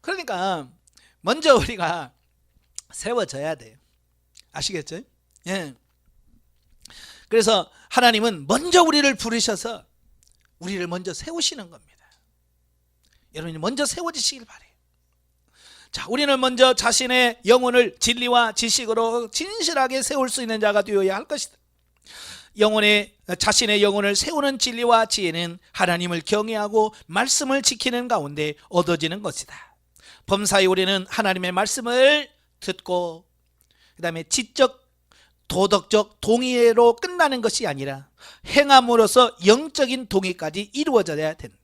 [SPEAKER 1] 그러니까 먼저 우리가 세워져야 돼요. 아시겠죠? 예. 그래서 하나님은 먼저 우리를 부르셔서 우리를 먼저 세우시는 겁니다. 여러분이 먼저 세워지시길 바래요. 자, 우리는 먼저 자신의 영혼을 진리와 지식으로 진실하게 세울 수 있는 자가 되어야 할 것이다. 자신의 영혼을 세우는 진리와 지혜는 하나님을 경외하고 말씀을 지키는 가운데 얻어지는 것이다. 범사에 우리는 하나님의 말씀을 듣고 그 다음에 지적 도덕적 동의로 끝나는 것이 아니라 행함으로써 영적인 동의까지 이루어져야 된다.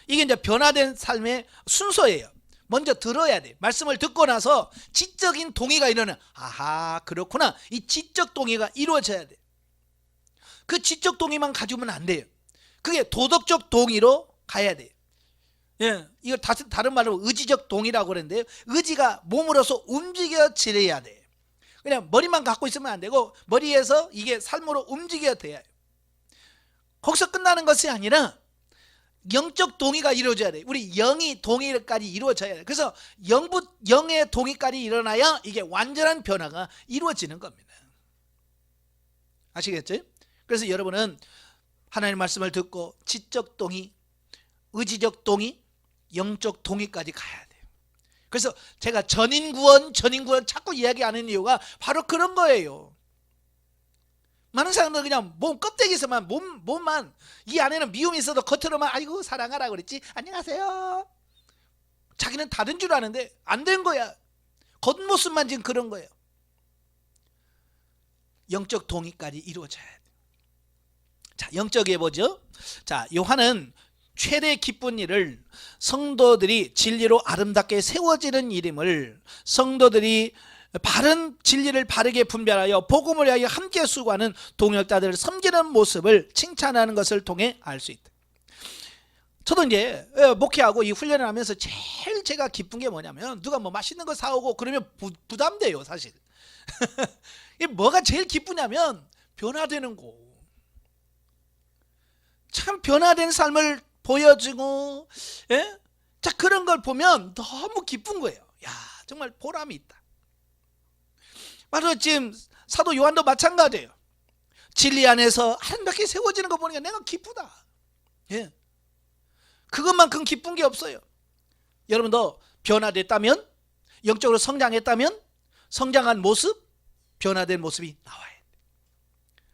[SPEAKER 1] 이게 이제 변화된 삶의 순서예요. 먼저 들어야 돼. 말씀을 듣고 나서 지적인 동의가 일어나. 아하 그렇구나. 이 지적 동의가 이루어져야 돼. 그 지적 동의만 가지고는 안 돼요. 그게 도덕적 동의로 가야 돼요. 예, 이걸 다른 말로 의지적 동의라고 그러는데요. 의지가 몸으로서 움직여지려야 돼요. 그냥 머리만 갖고 있으면 안 되고 머리에서 이게 삶으로 움직여야 돼요. 거기서 끝나는 것이 아니라 영적 동의가 이루어져야 돼요. 우리 영이 동의까지 이루어져야 돼요. 그래서 영의 동의까지 일어나야 이게 완전한 변화가 이루어지는 겁니다. 아시겠죠? 그래서 여러분은 하나님의 말씀을 듣고 지적 동의, 의지적 동의, 영적 동의까지 가야 돼요. 그래서 제가 전인구원 자꾸 이야기하는 이유가 바로 그런 거예요. 많은 사람들 그냥 몸 껍데기에서만 몸만 이 안에는 미움이 있어도 겉으로만 아이고 사랑하라 그랬지 안녕하세요. 자기는 다른 줄 아는데 안 된 거야. 겉모습만 지금 그런 거예요. 영적 동의까지 이루어져야 돼. 자, 영적에 보죠. 자, 요한은 최대 기쁜 일을 성도들이 진리로 아름답게 세워지는 일임을 성도들이 바른 진리를 바르게 분별하여 복음을 위하여 함께 수고하는 동역자들을 섬기는 모습을 칭찬하는 것을 통해 알 수 있다. 저도 이제 목회하고 이 훈련을 하면서 제일 제가 기쁜 게 뭐냐면 누가 뭐 맛있는 거 사오고 그러면 부담돼요 사실. 뭐가 제일 기쁘냐면 변화되는 거. 참 변화된 삶을 보여주고, 예? 자, 그런 걸 보면 너무 기쁜 거예요. 야, 정말 보람이 있다. 바로 지금 사도 요한도 마찬가지예요. 진리 안에서 아름답게 세워지는 거 보니까 내가 기쁘다. 예. 그것만큼 기쁜 게 없어요. 여러분도 변화됐다면, 영적으로 성장했다면, 성장한 모습, 변화된 모습이 나와야 돼.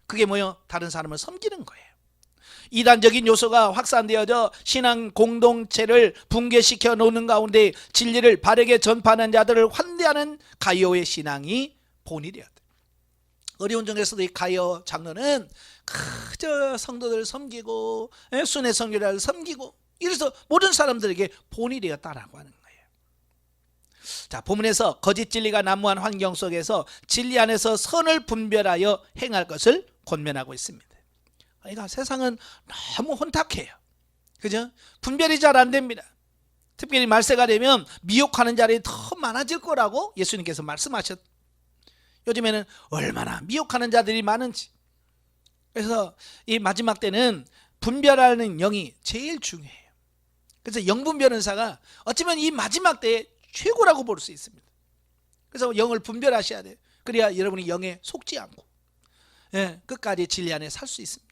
[SPEAKER 1] 그게 뭐예요? 다른 사람을 섬기는 거예요. 이단적인 요소가 확산되어져 신앙 공동체를 붕괴시켜 놓는 가운데 진리를 바르게 전파하는 자들을 환대하는 가이오의 신앙이 본이 되었다. 어려운 중에서도 이 가이오 장로는 그저 성도들을 섬기고 순회 선교사를 섬기고 이래서 모든 사람들에게 본이 되었다라고 하는 거예요. 자, 본문에서 거짓 진리가 난무한 환경 속에서 진리 안에서 선을 분별하여 행할 것을 권면하고 있습니다. 그러니까 세상은 너무 혼탁해요. 그죠? 분별이 잘 안 됩니다. 특별히 말세가 되면 미혹하는 자들이 더 많아질 거라고 예수님께서 말씀하셨. 요즘에는 얼마나 미혹하는 자들이 많은지. 그래서 이 마지막 때는 분별하는 영이 제일 중요해요. 그래서 영분 변호사가 어쩌면 이 마지막 때에 최고라고 볼 수 있습니다. 그래서 영을 분별하셔야 돼요. 그래야 여러분이 영에 속지 않고 끝까지 진리 안에 살 수 있습니다.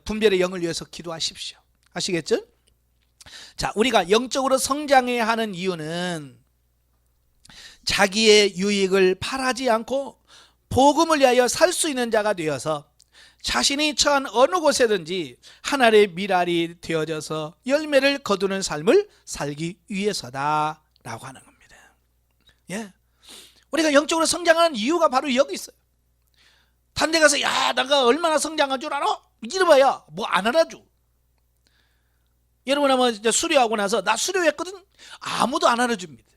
[SPEAKER 1] 분별의 영을 위해서 기도하십시오. 아시겠죠? 자, 우리가 영적으로 성장해야 하는 이유는 자기의 유익을 바라지 않고 복음을 위하여 살 수 있는 자가 되어서 자신이 처한 어느 곳에든지 하나님의 미랄이 되어져서 열매를 거두는 삶을 살기 위해서다 라고 하는 겁니다. 예, 우리가 영적으로 성장하는 이유가 바로 여기 있어요. 다른 데 가서 야 내가 얼마나 성장한 줄 알아? 이래봐야 뭐 안 알아줘. 여러분 한번 이제 수료하고 나서 나 수료했거든? 아무도 안 알아줍니다.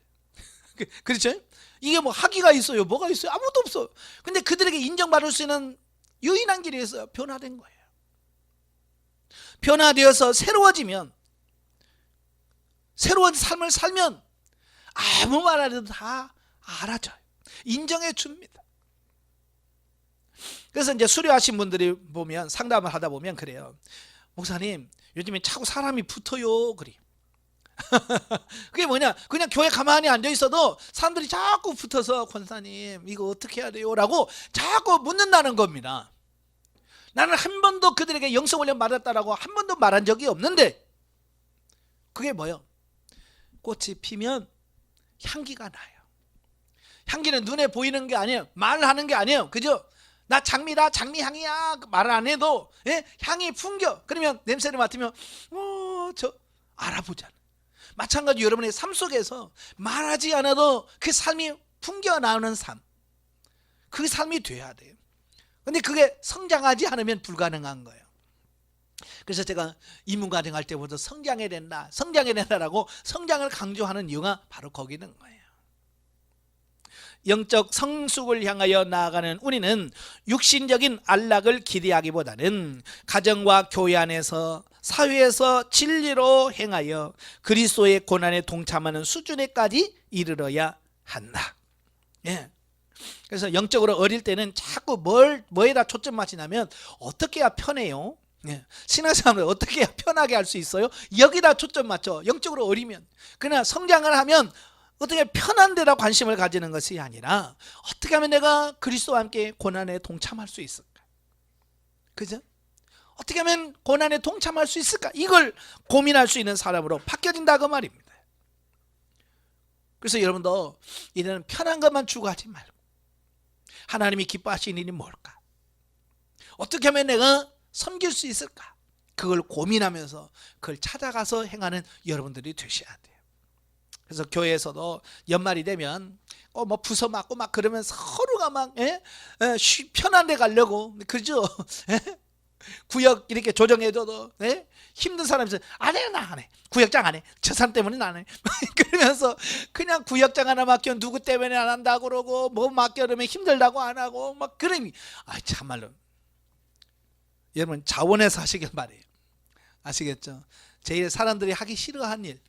[SPEAKER 1] 그렇죠? 이게 뭐 학위가 있어요? 뭐가 있어요? 아무도 없어. 근데 그들에게 인정받을 수 있는 유일한 길이 있어요. 변화된 거예요. 변화되어서 새로워지면, 새로운 삶을 살면 아무 말 안 해도 다 알아줘요. 인정해 줍니다. 그래서 이제 수료하신 분들이 보면, 상담을 하다 보면 그래요. 목사님, 요즘에 자꾸 사람이 붙어요. 그래요. 그게 뭐냐, 그냥 교회 가만히 앉아 있어도 사람들이 자꾸 붙어서 권사님 이거 어떻게 해야 돼요? 라고 자꾸 묻는다는 겁니다. 나는 한 번도 그들에게 영성훈련 받았다라고 한 번도 말한 적이 없는데, 그게 뭐예요? 꽃이 피면 향기가 나요. 향기는 눈에 보이는 게 아니에요. 말을 하는 게 아니에요. 그죠? 나 장미다, 장미향이야 말을 안 해도 향이 풍겨. 그러면 냄새를 맡으면 저 알아보잖아. 마찬가지로 여러분의 삶 속에서 말하지 않아도 그 삶이 풍겨 나오는 삶, 그 삶이 돼야 돼요. 근데 그게 성장하지 않으면 불가능한 거예요. 그래서 제가 이문가정 할 때부터 성장해야 된다, 성장해야 된다라고 성장을 강조하는 이유가 바로 거기 있는 거예요. 영적 성숙을 향하여 나아가는 우리는 육신적인 안락을 기대하기보다는 가정과 교회 안에서, 사회에서 진리로 행하여 그리스도의 고난에 동참하는 수준에까지 이르러야 한다. 예. 그래서 영적으로 어릴 때는 자꾸 뭐에다 초점 맞추냐면 어떻게 해야 편해요? 예. 신앙생활을 어떻게 해야 편하게 할 수 있어요? 여기다 초점 맞춰. 영적으로 어리면. 그러나 성장을 하면 어떻게 편한 데다 관심을 가지는 것이 아니라 어떻게 하면 내가 그리스도와 함께 고난에 동참할 수 있을까? 그죠? 어떻게 하면 고난에 동참할 수 있을까? 이걸 고민할 수 있는 사람으로 바뀌어진다 그 말입니다. 그래서 여러분도 이제는 편한 것만 추구하지 말고 하나님이 기뻐하시는 일이 뭘까? 어떻게 하면 내가 섬길 수 있을까? 그걸 고민하면서 그걸 찾아가서 행하는 여러분들이 되셔야 돼요. 그래서 교회에서도 연말이 되면 뭐 부서 맞고 막 그러면 서로가 막 편한 데 가려고, 그죠? 구역 이렇게 조정해줘도 힘든 사람이 있어요. 안 해, 나 안 해. 구역장 안 해. 저 사람 때문에 안 해. 그러면서 그냥 구역장 하나 맡겨 누구 때문에 안 한다고 그러고, 뭐 맡겨 그러면 힘들다고 안 하고 막 그러니, 참말로 여러분 자원해서 하시길 바래요. 아시겠죠? 제일 사람들이 하기 싫어하는 일,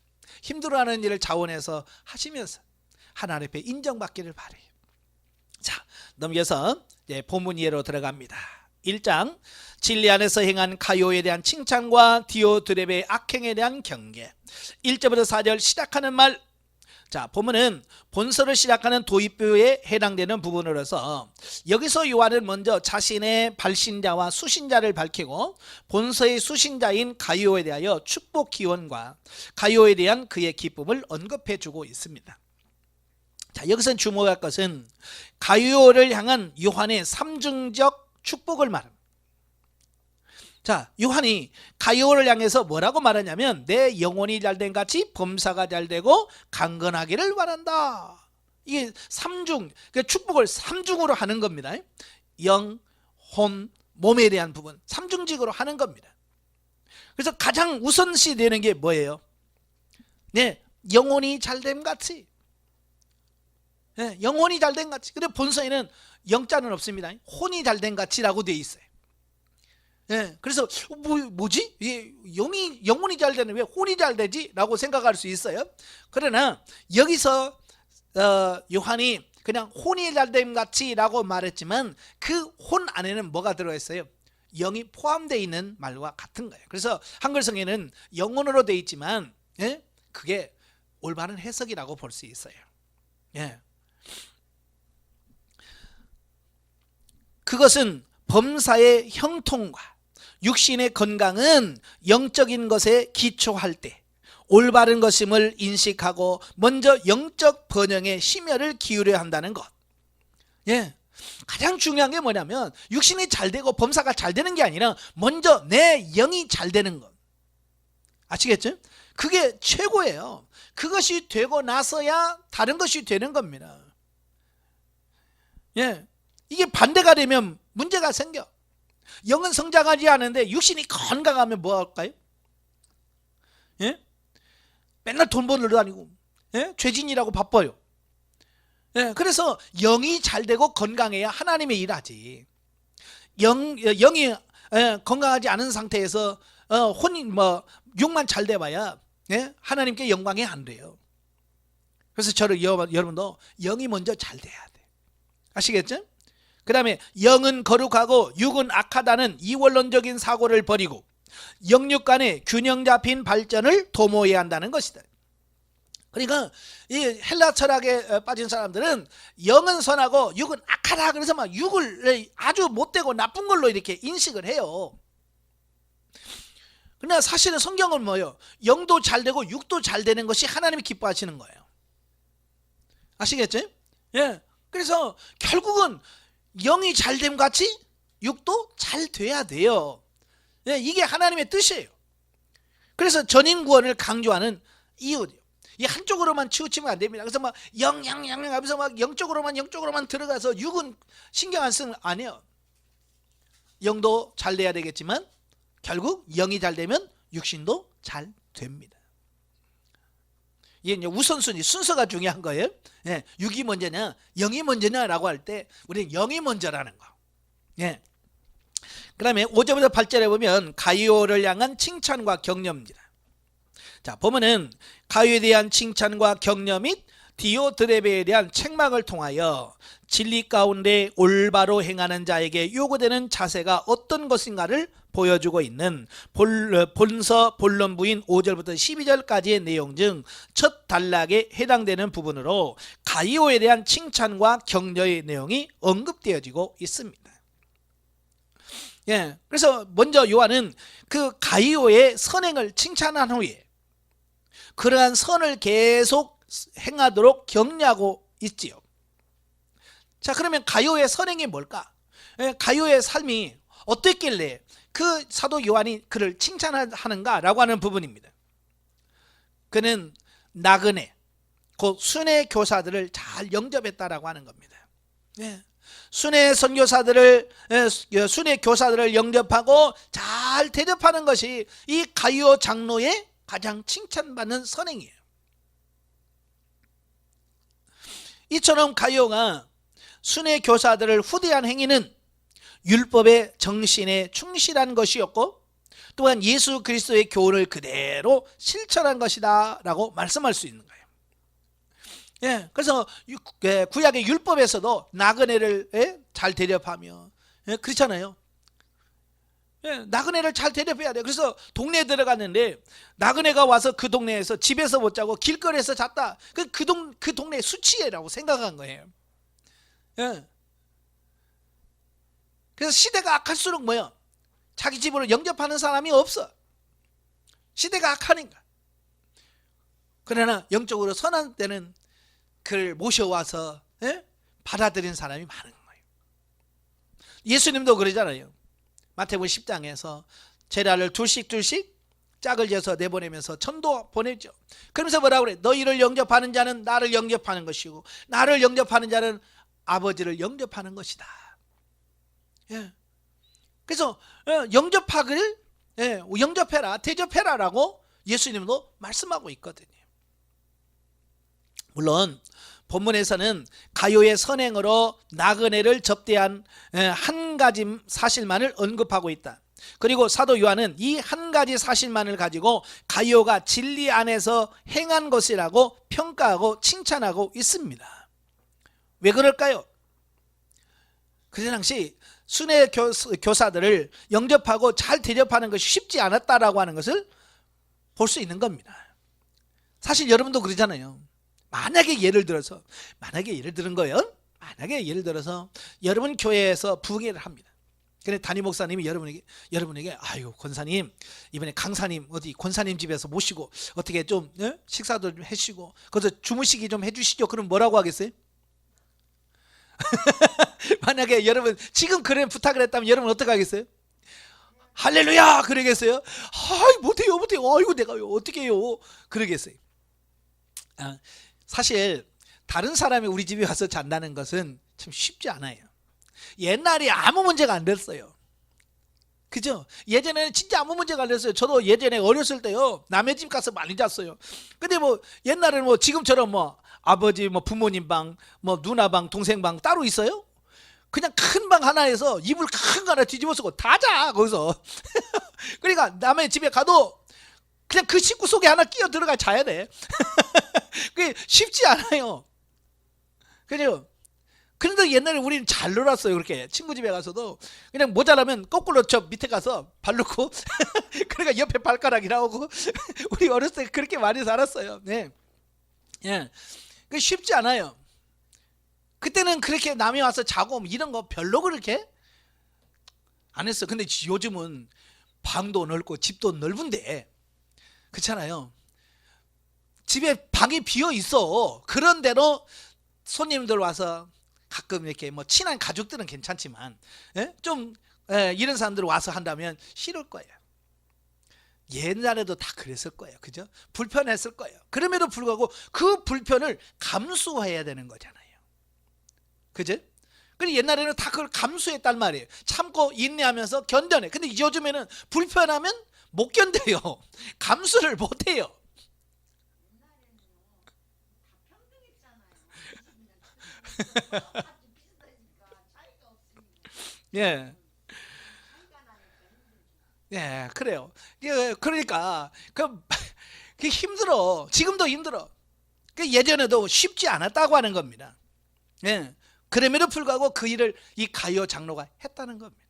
[SPEAKER 1] 힘들어하는 일을 자원해서 하시면서 하나님 앞에 인정받기를 바래요. 자, 넘겨서 본문 이해로 들어갑니다. 1장 진리 안에서 행한 가요에 대한 칭찬과 디오드렙의 악행에 대한 경계. 1절부터 4절 시작하는 말. 자, 보면은 본서를 시작하는 도입부에 해당되는 부분으로서 여기서 요한은 먼저 자신의 발신자와 수신자를 밝히고 본서의 수신자인 가이오에 대하여 축복 기원과 가이오에 대한 그의 기쁨을 언급해 주고 있습니다. 자, 여기서 주목할 것은 가이오를 향한 요한의 삼중적 축복을 말합니다. 자, 요한이 가이오를 향해서 뭐라고 말하냐면 내 영혼이 잘된 같이 범사가 잘되고 강건하기를 바란다. 이게 삼중, 그러니까 축복을 삼중으로 하는 겁니다. 영, 혼, 몸에 대한 부분 삼중직으로 하는 겁니다. 그래서 가장 우선시 되는 게 뭐예요? 네, 영혼이 잘됨 같이. 네, 영혼이 잘된 같이. 근데 본서에는 영자는 없습니다. 혼이 잘된 같이라고 되어 있어요. 예, 그래서 뭐지? 영혼이 잘 되는 왜 혼이 잘 되지? 라고 생각할 수 있어요. 그러나 여기서 요한이 그냥 혼이 잘됨 같이 라고 말했지만 그 혼 안에는 뭐가 들어있어요? 영이 포함되어 있는 말과 같은 거예요. 그래서 한글성에는 영혼으로 되어 있지만 그게 올바른 해석이라고 볼 수 있어요. 예. 그것은 범사의 형통과 육신의 건강은 영적인 것에 기초할 때 올바른 것임을 인식하고 먼저 영적 번영에 심혈을 기울여야 한다는 것. 예. 가장 중요한 게 뭐냐면 육신이 잘 되고 범사가 잘 되는 게 아니라 먼저 내 영이 잘 되는 것. 아시겠죠? 그게 최고예요. 그것이 되고 나서야 다른 것이 되는 겁니다. 예. 이게 반대가 되면 문제가 생겨. 영은 성장하지 않는데 육신이 건강하면 뭐 할까요? 예? 맨날 돈 벌러 다니고 죄진이라고 바빠요. 예, 그래서 영이 잘 되고 건강해야 하나님의 일하지. 영이 건강하지 않은 상태에서 육만 잘 돼봐야 하나님께 영광이 안 돼요. 그래서 여러분도 영이 먼저 잘 돼야 돼. 아시겠죠? 그 다음에 영은 거룩하고 육은 악하다는 이원론적인 사고를 버리고 영육 간의 균형 잡힌 발전을 도모해야 한다는 것이다. 그러니까 이 헬라 철학에 빠진 사람들은 영은 선하고 육은 악하다 그래서 막 육을 아주 못되고 나쁜 걸로 이렇게 인식을 해요. 그러나 사실은 성경은 뭐예요? 영도 잘 되고 육도 잘 되는 것이 하나님이 기뻐하시는 거예요. 아시겠죠? 예. 그래서 결국은 영이 잘됨 같이 육도 잘 돼야 돼요. 예, 이게 하나님의 뜻이에요. 그래서 전인구원을 강조하는 이유예요. 이 한쪽으로만 치우치면 안 됩니다. 그래서 막 영 하면서 막 영적으로만 들어가서 육은 신경 안 쓰는 아니에요. 영도 잘 돼야 되겠지만 결국 영이 잘 되면 육신도 잘 됩니다. 이게 이제 우선순위 순서가 중요한 거예요. 예, 육이 먼저냐 영이 먼저냐라고 할 때 우리는 영이 먼저라는 거. 예. 그 다음에 5절부터 8절에 보면 가이오를 향한 칭찬과 격려입니다. 자, 보면은 가이오에 대한 칭찬과 격려 및 디오드렙에 대한 책망을 통하여 진리 가운데 올바로 행하는 자에게 요구되는 자세가 어떤 것인가를 보여주고 있는 본서 본론부인 5절부터 12절까지의 내용 중 첫 단락에 해당되는 부분으로 가이오에 대한 칭찬과 격려의 내용이 언급되어지고 있습니다. 예, 그래서 먼저 요한은 그 가이오의 선행을 칭찬한 후에 그러한 선을 계속 행하도록 격려하고 있지요. 자, 그러면 가이오의 선행이 뭘까? 예, 가이오의 삶이 어땠길래 그 사도 요한이 그를 칭찬하는가라고 하는 부분입니다. 그는 나그네, 곧 순회 교사들을 잘 영접했다라고 하는 겁니다. 예. 순회 교사들을 영접하고 잘 대접하는 것이 이 가이오 장로의 가장 칭찬받는 선행이에요. 이처럼 가이오가 순회 교사들을 후대한 행위는 율법의 정신에 충실한 것이었고 또한 예수 그리스도의 교훈을 그대로 실천한 것이다 라고 말씀할 수 있는 거예요. 예, 그래서 구약의 율법에서도 나그네를 잘 대접하며 그렇잖아요. 예, 나그네를 잘 대접해야 돼요. 그래서 동네에 들어갔는데 나그네가 와서 그 동네에서 집에서 못 자고 길거리에서 잤다. 그 동네 수치라고 생각한 거예요. 예. 그래서 시대가 악할수록 뭐요? 자기 집으로 영접하는 사람이 없어. 시대가 악하니까. 그러나 영적으로 선한 때는 그를 모셔와서 받아들인 사람이 많은 거예요. 예수님도 그러잖아요. 마태복음 10장에서 제자를 둘씩 짝을 지어서 내보내면서 전도 보내죠. 그러면서 뭐라고 그래? 너희를 영접하는 자는 나를 영접하는 것이고 나를 영접하는 자는 아버지를 영접하는 것이다. 예. 그래서 영접하기를 영접해라, 대접해라라고 예수님도 말씀하고 있거든요. 물론 본문에서는 가요의 선행으로 나그네를 접대한 한 가지 사실만을 언급하고 있다. 그리고 사도 요한은 이 한 가지 사실만을 가지고 가요가 진리 안에서 행한 것이라고 평가하고 칭찬하고 있습니다. 왜 그럴까요? 그 당시 순회 교사들을 영접하고 잘 대접하는 것이 쉽지 않았다라고 하는 것을 볼 수 있는 겁니다. 사실 여러분도 그러잖아요. 만약에 예를 들어서 여러분 교회에서 부흥회를 합니다. 그런데 담임 목사님이 여러분에게 아유 권사님 이번에 강사님 어디 권사님 집에서 모시고 어떻게 좀 식사도 좀 해주시고 거기서 주무시기 좀 해주시죠. 그럼 뭐라고 하겠어요? 만약에 여러분 지금 그런 부탁을 했다면 여러분 어떻게 하겠어요? 할렐루야 그러겠어요? 아이 못해요 아이고 내가요 어떻게 해요 그러겠어요. 사실 다른 사람이 우리 집에 와서 잔다는 것은 참 쉽지 않아요. 옛날에 아무 문제가 안 됐어요. 그죠? 예전에는 진짜 아무 문제가 안 됐어요. 저도 예전에 어렸을 때요 남의 집 가서 많이 잤어요. 근데 뭐 옛날에는 뭐 지금처럼 뭐 아버지 뭐 부모님 방 뭐 누나 방 동생 방 따로 있어요? 그냥 큰 방 하나에서 이불 큰 거 하나 뒤집어 쓰고 다 자 거기서. 그러니까 남의 집에 가도 그냥 그 식구 속에 하나 끼어 들어가 자야 돼. 그게 쉽지 않아요. 그죠? 그런데 옛날에 우리는 잘 놀았어요. 그렇게 친구 집에 가서도 그냥 모자라면 거꾸로 저 밑에 가서 발 놓고 그러니까 옆에 발가락이 나오고 우리 어렸을 때 그렇게 많이 살았어요. 네. 예. 그 쉽지 않아요. 그때는 그렇게 남이 와서 자고 이런 거 별로 그렇게 안 했어. 근데 요즘은 방도 넓고 집도 넓은데 그렇잖아요. 집에 방이 비어 있어. 그런데도 손님들 와서 가끔 이렇게 뭐 친한 가족들은 괜찮지만 좀 이런 사람들 와서 한다면 싫을 거예요. 옛날에도 다 그랬을 거예요. 그죠? 불편했을 거예요. 그럼에도 불구하고 그 불편을 감수해야 되는 거잖아요. 그죠? 근데 옛날에는 다 그걸 감수했단 말이에요. 참고 인내하면서 견뎌내. 근데 요즘에는 불편하면 못 견뎌요. 감수를 못 해요. 예. 예, 그래요. 그러니까 그 힘들어. 지금도 힘들어. 예전에도 쉽지 않았다고 하는 겁니다. 예. 그럼에도 불구하고 그 일을 이 가요 장로가 했다는 겁니다.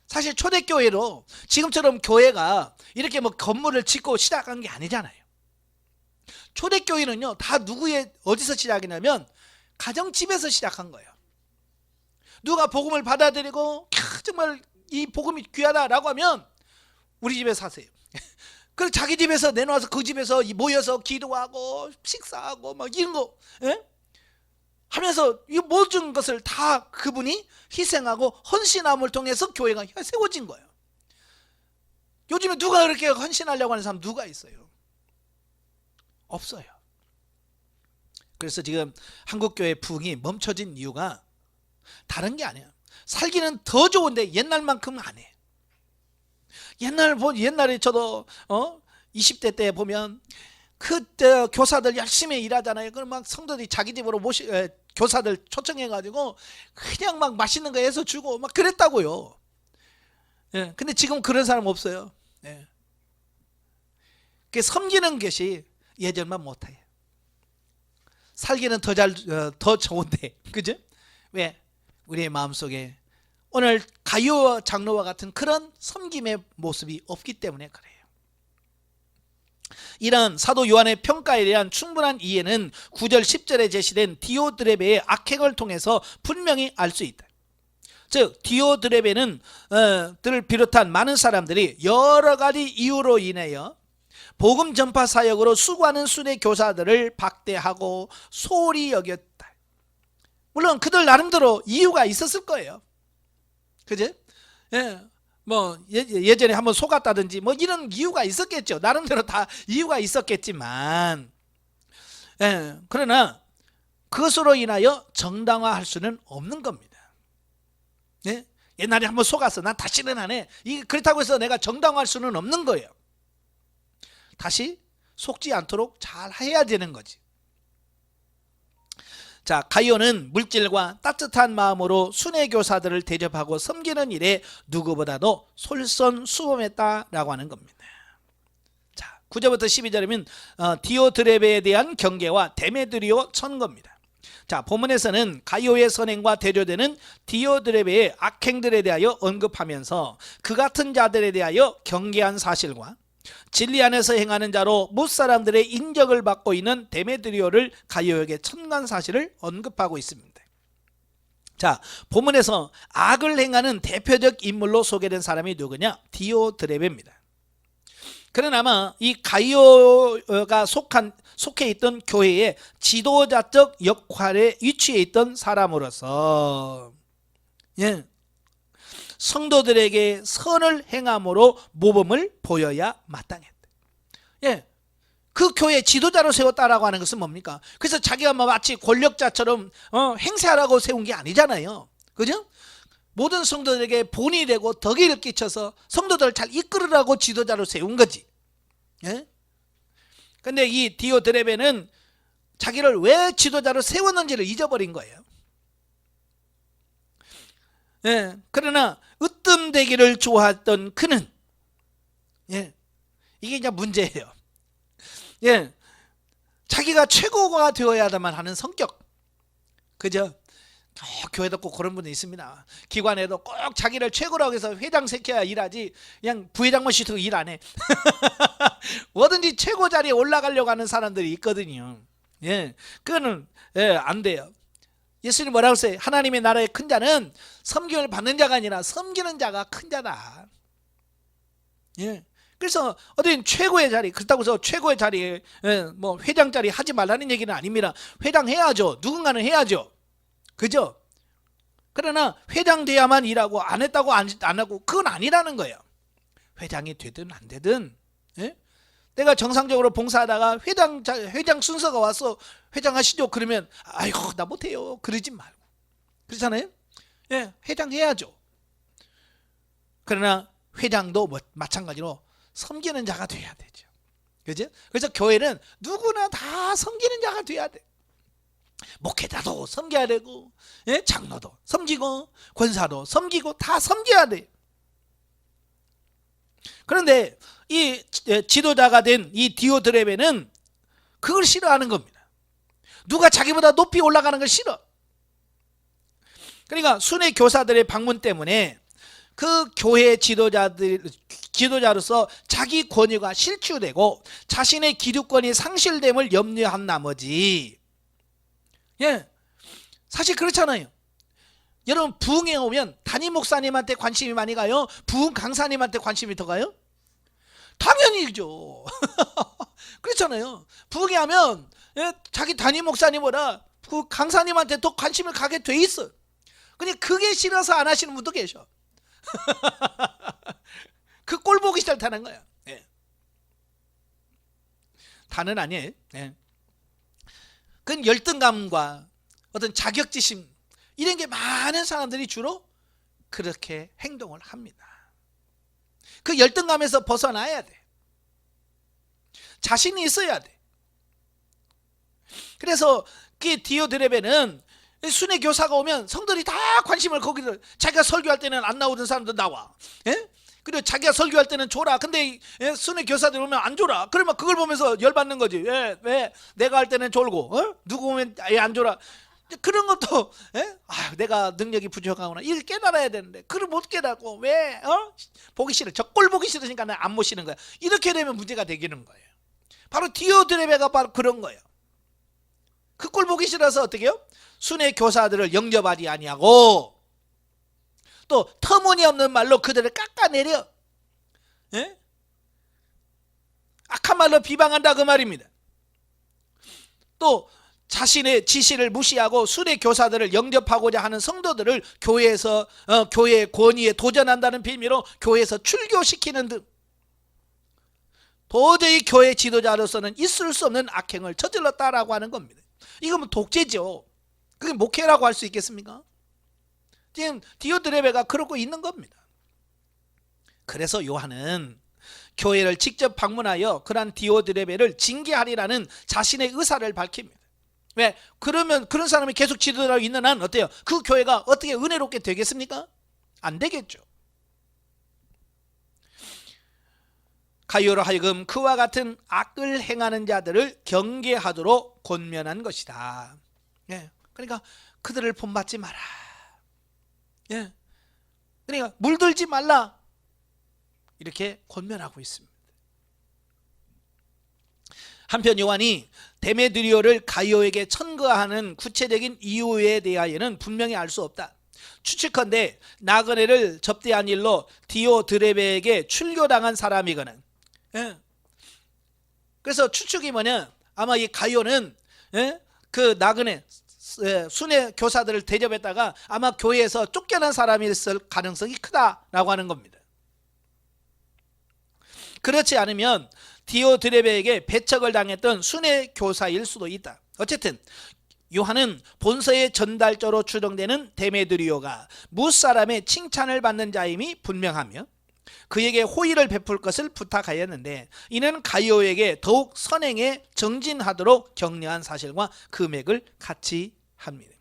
[SPEAKER 1] 사실 초대교회로 지금처럼 교회가 이렇게 뭐 건물을 짓고 시작한 게 아니잖아요. 초대교회는요 다 어디서 시작이냐면 가정집에서 시작한 거예요. 누가 복음을 받아들이고 정말 이 복음이 귀하다라고 하면 우리 집에 사세요. 그래서 자기 집에서 내놓아서 그 집에서 모여서 기도하고 식사하고 막 이런 거 하면서 이 모든 것을 다 그분이 희생하고 헌신함을 통해서 교회가 세워진 거예요. 요즘에 누가 그렇게 헌신하려고 하는 사람 누가 있어요? 없어요. 그래서 지금 한국교회 부흥이 멈춰진 이유가 다른 게 아니에요. 살기는 더 좋은데 옛날만큼은 안 해. 옛날에 저도 20대 때 보면 그때 교사들 열심히 일하잖아요. 그럼 막 성도들이 자기 집으로 교사들 초청해가지고 그냥 막 맛있는 거 해서 주고 막 그랬다고요. 예, 근데 지금 그런 사람 없어요. 예. 그 섬기는 것이 예전만 못해요. 살기는 더 좋은데, 그죠? 왜? 우리의 마음속에 오늘 가룟 장로와 같은 그런 섬김의 모습이 없기 때문에 그래요. 이런 사도 요한의 평가에 대한 충분한 이해는 9절 10절에 제시된 디오드레베의 악행을 통해서 분명히 알 수 있다. 즉 디오드레베는 들을 비롯한 많은 사람들이 여러 가지 이유로 인하여 복음 전파 사역으로 수고하는 순회 교사들을 박대하고 소홀히 여겼다. 물론 그들 나름대로 이유가 있었을 거예요. 그제? 예. 뭐 예전에 한번 속았다든지 뭐 이런 이유가 있었겠죠. 나름대로 다 이유가 있었겠지만, 예, 그러나 그것으로 인하여 정당화할 수는 없는 겁니다. 예? 옛날에 한번 속았어. 난 다시는 안 해. 그렇다고 해서 내가 정당화할 수는 없는 거예요. 다시 속지 않도록 잘 해야 되는 거지. 자, 가룟은 물질과 따뜻한 마음으로 순회교사들을 대접하고 섬기는 일에 누구보다도 솔선수범했다라고 하는 겁니다. 자, 9절부터 12절이면 디오드레베에 대한 경계와 데메드리오 천거입니다. 자, 본문에서는 가룟의 선행과 대조되는 디오드레베의 악행들에 대하여 언급하면서 그 같은 자들에 대하여 경계한 사실과 진리 안에서 행하는 자로 무사람들의 인정을 받고 있는 데메드리오를 가룟에게 천간 사실을 언급하고 있습니다. 자, 본문에서 악을 행하는 대표적 인물로 소개된 사람이 누구냐? 디오드레베입니다. 그는 아마 이 가룟가 속해 있던 교회의 지도자적 역할에 위치해 있던 사람으로서, 예, 성도들에게 선을 행함으로 모범을 보여야 마땅했다. 예, 그 교회 지도자로 세웠다라고 하는 것은 뭡니까? 그래서 자기가 마치 권력자처럼 행세하라고 세운 게 아니잖아요. 그죠? 모든 성도들에게 본이 되고 덕을 끼쳐서 성도들을 잘 이끌으라고 지도자로 세운 거지. 예? 근데 이 디오드레베는 자기를 왜 지도자로 세웠는지를 잊어버린 거예요. 예, 그러나 으뜸되기를 좋아했던 그는, 예, 이게 이제 문제예요. 예, 자기가 최고가 되어야만 하는 성격. 그죠? 교회도 꼭 그런 분이 있습니다. 기관에도 꼭 자기를 최고라고 해서 회장 시켜야 일하지, 그냥 부회장만 시키고 일 안 해. 뭐든지 최고 자리에 올라가려고 하는 사람들이 있거든요. 예, 그거는 안 돼요. 예수님 뭐라고 했어요? 하나님의 나라의 큰 자는 섬김을 받는 자가 아니라 섬기는 자가 큰 자다. 예. 그래서 어떤 최고의 자리, 그렇다고 해서 최고의 자리에 뭐 회장 자리 하지 말라는 얘기는 아닙니다. 회장 해야죠. 누군가는 해야죠. 그죠? 그러나 회장 돼야만 일하고 안 했다고 안 하고 그건 아니라는 거예요. 회장이 되든 안 되든, 예? 내가 정상적으로 봉사하다가 회장 순서가 와서 회장 하시죠. 그러면 아이고 나 못해요. 그러지 말고. 그렇잖아요. 예, 회장 해야죠. 그러나 회장도 마찬가지로 섬기는 자가 돼야 되죠. 그죠? 그래서 교회는 누구나 다 섬기는 자가 돼야 돼. 목회자도 섬겨야 되고, 예? 장로도 섬기고, 권사도 섬기고, 다 섬겨야 돼. 그런데 이 지도자가 된 이 디오드레베는 그걸 싫어하는 겁니다. 누가 자기보다 높이 올라가는 걸 싫어. 그러니까 순회 교사들의 방문 때문에 그 교회 지도자로서 자기 권위가 실추되고 자신의 기득권이 상실됨을 염려한 나머지, 예, 사실 그렇잖아요. 여러분 부흥회 오면 담임 목사님한테 관심이 많이 가요? 부흥 강사님한테 관심이 더 가요? 당연히죠. 그렇잖아요. 부흥회 하면, 예, 자기 담임 목사님보다 그 강사님한테 더 관심을 가게 돼 있어. 근데 그게 싫어서 안 하시는 분도 계셔. 그 꼴 보기 싫다는 거야. 예. 다는 아니에요. 예. 그건 열등감과 어떤 자격지심, 이런 게 많은 사람들이 주로 그렇게 행동을 합니다. 그 열등감에서 벗어나야 돼. 자신이 있어야 돼. 그래서 그 디오드레베는 순회 교사가 오면 성들이 다 관심을 거기서, 자기가 설교할 때는 안 나오던 사람도 나와. 예? 그리고 자기가 설교할 때는 줘라. 근데 순회 교사들 오면 안 줘라. 그러면 그걸 보면서 열받는 거지. 왜 내가 할 때는 졸고, 누구 오면 안 줘라. 그런 것도 내가 능력이 부족하구나 이걸 깨달아야 되는데 그걸 못 깨닫고 왜 보기 싫어, 저 꼴 보기 싫으니까 나 안 모시는 거야. 이렇게 되면 문제가 되기는 거예요. 바로 디오드레베가 바로 그런 거예요. 그 꼴 보기 싫어서 어떻게 해요? 순회 교사들을 영접하지 아니하고 또 터무니없는 말로 그들을 깎아내려, 악한 말로 비방한다 그 말입니다. 또 자신의 지시를 무시하고 순회 교사들을 영접하고자 하는 성도들을 교회에서 교회의 권위에 도전한다는 빌미로 교회에서 출교시키는 등 도저히 교회 지도자로서는 있을 수 없는 악행을 저질렀다라고 하는 겁니다. 이건 독재죠. 그게 목회라고 할 수 있겠습니까? 지금 디오드레베가 그러고 있는 겁니다. 그래서 요한은 교회를 직접 방문하여 그러한 디오드레베를 징계하리라는 자신의 의사를 밝힙니다. 왜? 그러면 그런 사람이 계속 지도자로 있는 한 어때요? 그 교회가 어떻게 은혜롭게 되겠습니까? 안 되겠죠. 가이오로 하여금 그와 같은 악을 행하는 자들을 경계하도록 권면한 것이다. 그러니까 그들을 본받지 마라. 그러니까 물들지 말라. 이렇게 권면하고 있습니다. 한편 요한이 데메드리오를 가이오에게 천거하는 구체적인 이유에 대하여는 분명히 알 수 없다. 추측컨대 나그네를 접대한 일로 디오드레베에게 출교당한 사람이거든. 그래서 추측이 뭐냐, 아마 이 가이오는 그 나그네 순회 교사들을 대접했다가 아마 교회에서 쫓겨난 사람이었을 가능성이 크다라고 하는 겁니다. 그렇지 않으면 디오드레베에게 배척을 당했던 순회 교사일 수도 있다. 어쨌든 요한은 본서의 전달자로 추정되는 데메드리오가 무사람의 칭찬을 받는 자임이 분명하며 그에게 호의를 베풀 것을 부탁하였는데 이는 가이오에게 더욱 선행에 정진하도록 격려한 사실과 금액을 같이 합니다.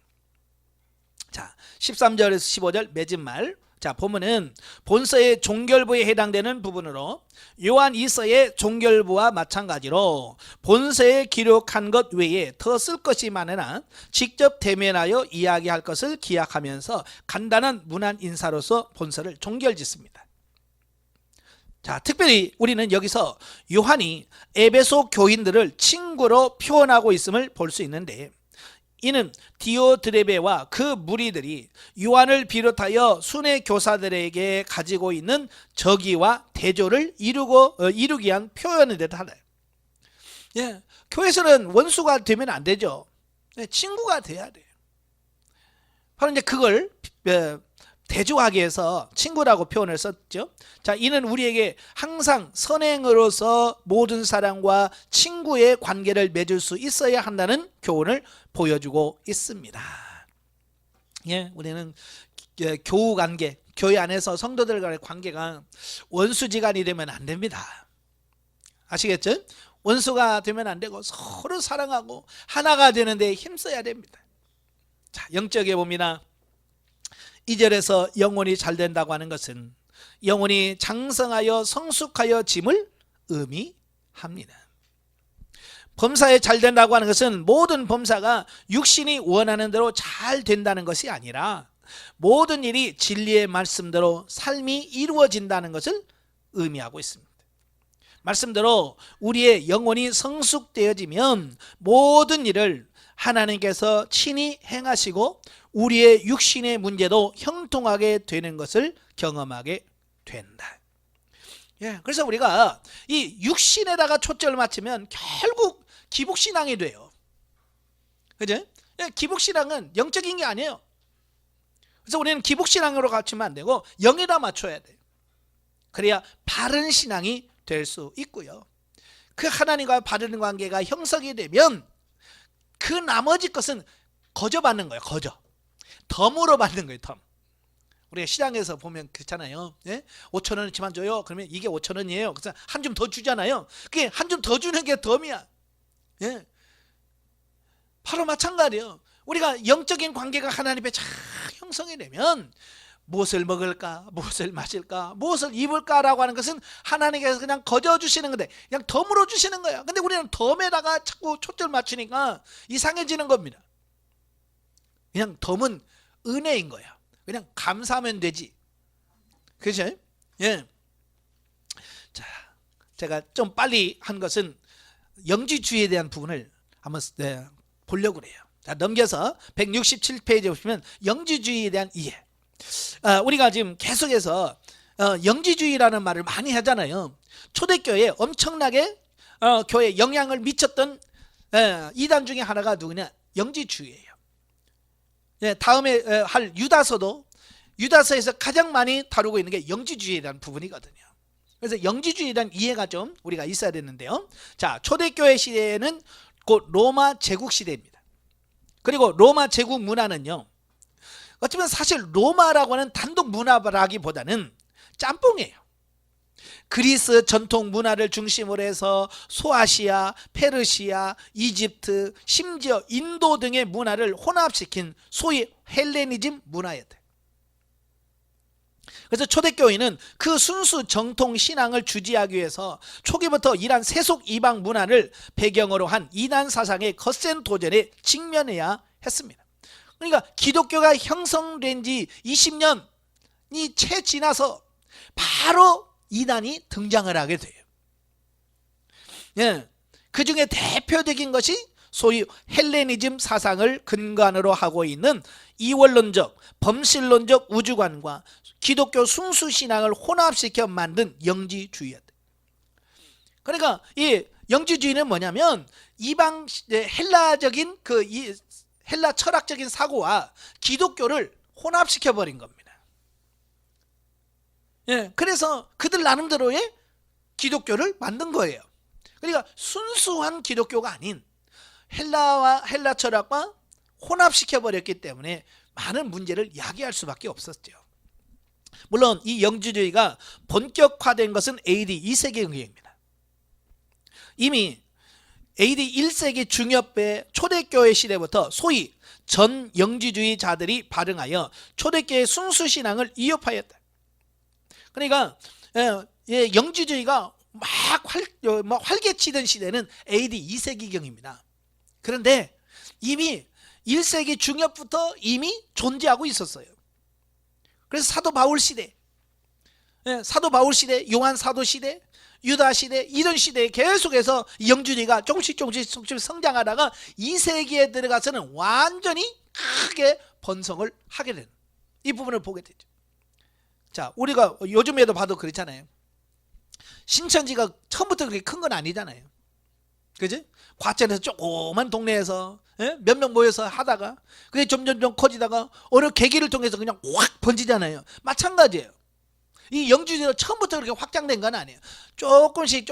[SPEAKER 1] 자, 13절에서 15절 맺은 말. 자, 보면은 본서의 종결부에 해당되는 부분으로 요한 2서의 종결부와 마찬가지로 본서에 기록한 것 외에 더 쓸 것이 많으나 직접 대면하여 이야기할 것을 기약하면서 간단한 문안 인사로서 본서를 종결짓습니다. 자, 특별히 우리는 여기서 요한이 에베소 교인들을 친구로 표현하고 있음을 볼 수 있는데 이는 디오드레베와 그 무리들이 요한을 비롯하여 순회 교사들에게 가지고 있는 적의와 대조를 이루기 위한 표현이 되다. 교회에서는 원수가 되면 안 되죠. 친구가 돼야 돼요. 바로 이제 그걸 대조하기 위해서 친구라고 표현을 썼죠. 자, 이는 우리에게 항상 선행으로서 모든 사람과 친구의 관계를 맺을 수 있어야 한다는 교훈을 보여주고 있습니다. 우리는 교우 관계, 교회 안에서 성도들 간의 관계가 원수지간이 되면 안 됩니다. 아시겠죠? 원수가 되면 안 되고 서로 사랑하고 하나가 되는데 힘써야 됩니다. 자, 영적에 봅니다. 2절에서 영혼이 잘 된다고 하는 것은 영혼이 장성하여 성숙하여 짐을 의미합니다. 범사에 잘 된다고 하는 것은 모든 범사가 육신이 원하는 대로 잘 된다는 것이 아니라 모든 일이 진리의 말씀대로 삶이 이루어진다는 것을 의미하고 있습니다. 말씀대로 우리의 영혼이 성숙되어지면 모든 일을 하나님께서 친히 행하시고 우리의 육신의 문제도 형통하게 되는 것을 경험하게 된다. 그래서 우리가 이 육신에다가 초점을 맞추면 결국 기복신앙이 돼요. 그죠? 기복신앙은 영적인 게 아니에요. 그래서 우리는 기복신앙으로 갖추면 안 되고 영에다 맞춰야 돼요. 그래야 바른 신앙이 될 수 있고요. 그 하나님과 바른 관계가 형성이 되면 그 나머지 것은 거저 받는 거예요. 거저. 덤으로 받는 거예요. 덤. 우리가 시장에서 보면 그렇잖아요. 5,000원어치만 줘요. 그러면 이게 5,000원이에요. 그래서 한 줌 더 주잖아요. 그게 한 줌 더 주는 게 덤이야. 바로 마찬가지예요. 우리가 영적인 관계가 하나님 앞에 잘 형성이 되면 무엇을 먹을까, 무엇을 마실까, 무엇을 입을까라고 하는 것은 하나님께서 그냥 거저 주시는 건데 그냥 덤으로 주시는 거야. 근데 우리는 덤에다가 자꾸 초점을 맞추니까 이상해지는 겁니다. 그냥 덤은 은혜인 거예요. 그냥 감사하면 되지. 그죠? 예. 자, 제가 좀 빨리 한 것은 영지주의에 대한 부분을 한번 보려고 그래요. 자, 넘겨서 167페이지에 보시면 영지주의에 대한 이해. 우리가 지금 계속해서 영지주의라는 말을 많이 하잖아요. 초대교회에 엄청나게 교회에 영향을 미쳤던 이단 중에 하나가 누구냐? 영지주의예요. 다음에 할 유다서도 유다서에서 가장 많이 다루고 있는 게 영지주의라는 부분이거든요. 그래서 영지주의에 대한 이해가 좀 우리가 있어야 되는데요. 자, 초대교회 시대에는 곧 로마 제국 시대입니다. 그리고 로마 제국 문화는요, 어쩌면 사실 로마라고 하는 단독 문화라기보다는 짬뽕이에요. 그리스 전통 문화를 중심으로 해서 소아시아, 페르시아, 이집트, 심지어 인도 등의 문화를 혼합시킨 소위 헬레니즘 문화였대요. 그래서 초대교회는 그 순수 정통 신앙을 주지하기 위해서 초기부터 이러한 세속 이방 문화를 배경으로 한 이단 사상의 거센 도전에 직면해야 했습니다. 그러니까 기독교가 형성된 지 20년이 채 지나서 바로 이단이 등장을 하게 돼요. 예, 그 중에 대표적인 것이 소위 헬레니즘 사상을 근간으로 하고 있는 이원론적, 범실론적 우주관과 기독교 순수신앙을 혼합시켜 만든 영지주의였다. 그러니까 이 영지주의는 뭐냐면 이방 헬라적인 헬라 철학적인 사고와 기독교를 혼합시켜 버린 겁니다. 예, 그래서 그들 나름대로의 기독교를 만든 거예요. 그러니까 순수한 기독교가 아닌 헬라 철학과 혼합시켜 버렸기 때문에 많은 문제를 야기할 수밖에 없었죠. 물론 이 영지주의가 본격화된 것은 AD 2세기입니다. 이미 AD 1세기 중엽의 초대교회 시대부터 소위 전 영지주의자들이 발흥하여 초대교회 순수신앙을 위협하였다. 그러니까 영지주의가 막 활개치던 시대는 AD 2세기경입니다. 그런데 이미 1세기 중엽부터 이미 존재하고 있었어요. 그래서 사도 바울 시대, 요한 사도 시대, 유다 시대, 이런 시대에 계속해서 영주주의가 조금씩 성장하다가 2세기에 들어가서는 완전히 크게 번성을 하게 되는 이 부분을 보게 되죠. 자, 우리가 요즘에도 봐도 그렇잖아요. 신천지가 처음부터 그렇게 큰 건 아니잖아요. 그지? 과천에서 조그만 동네에서 몇 명 모여서 하다가 그게 점점 커지다가 어느 계기를 통해서 그냥 확 번지잖아요. 마찬가지예요. 이 영주주의가 처음부터 그렇게 확장된 건 아니에요. 조금씩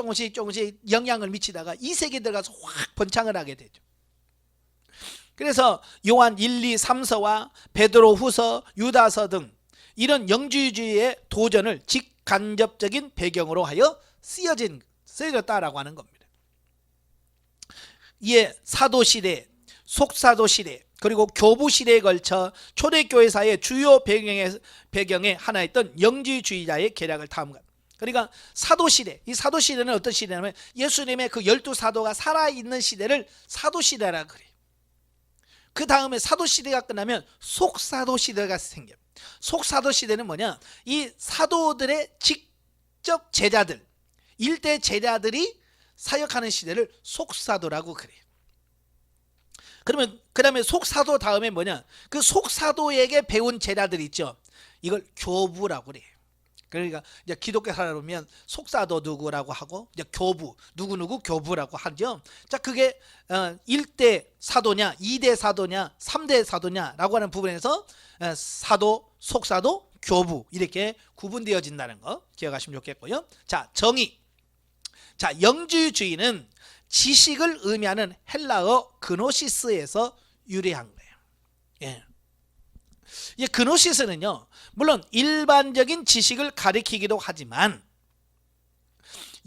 [SPEAKER 1] 영향을 미치다가 2세기 들어가서 확 번창을 하게 되죠. 그래서 요한 1, 2, 3서와 베드로 후서, 유다서 등 이런 영주주의의 도전을 직간접적인 배경으로 하여 쓰여졌다라고 하는 겁니다. 이에 사도시대, 속사도시대, 그리고 교부시대에 걸쳐 초대교회사의 주요 배경에 하나였던 영지주의자의 계략을 다음과 그러니까 사도시대, 이 사도시대는 어떤 시대냐면 예수님의 그 12사도가 살아있는 시대를 사도시대라고 그래요. 그 다음에 사도시대가 끝나면 속사도시대가 생겨요. 속사도시대는 뭐냐, 이 사도들의 직접 제자들, 일대 제자들이 사역하는 시대를 속사도라고 그래요. 그러면 그 다음에 속사도 다음에 뭐냐, 그 속사도에게 배운 제자들 있죠, 이걸 교부라고 그래요. 그러니까 이제 기독교 살아보면 속사도 누구라고 하고 이제 교부 누구 교부라고 하죠. 자, 그게 1대 사도냐 2대 사도냐 3대 사도냐라고 하는 부분에서 사도, 속사도, 교부 이렇게 구분되어진다는 거 기억하시면 좋겠고요. 자, 정의. 자, 영지주의는 지식을 의미하는 헬라어 그노시스에서 유래한 거예요. 예. 이 그노시스는요, 물론 일반적인 지식을 가리키기도 하지만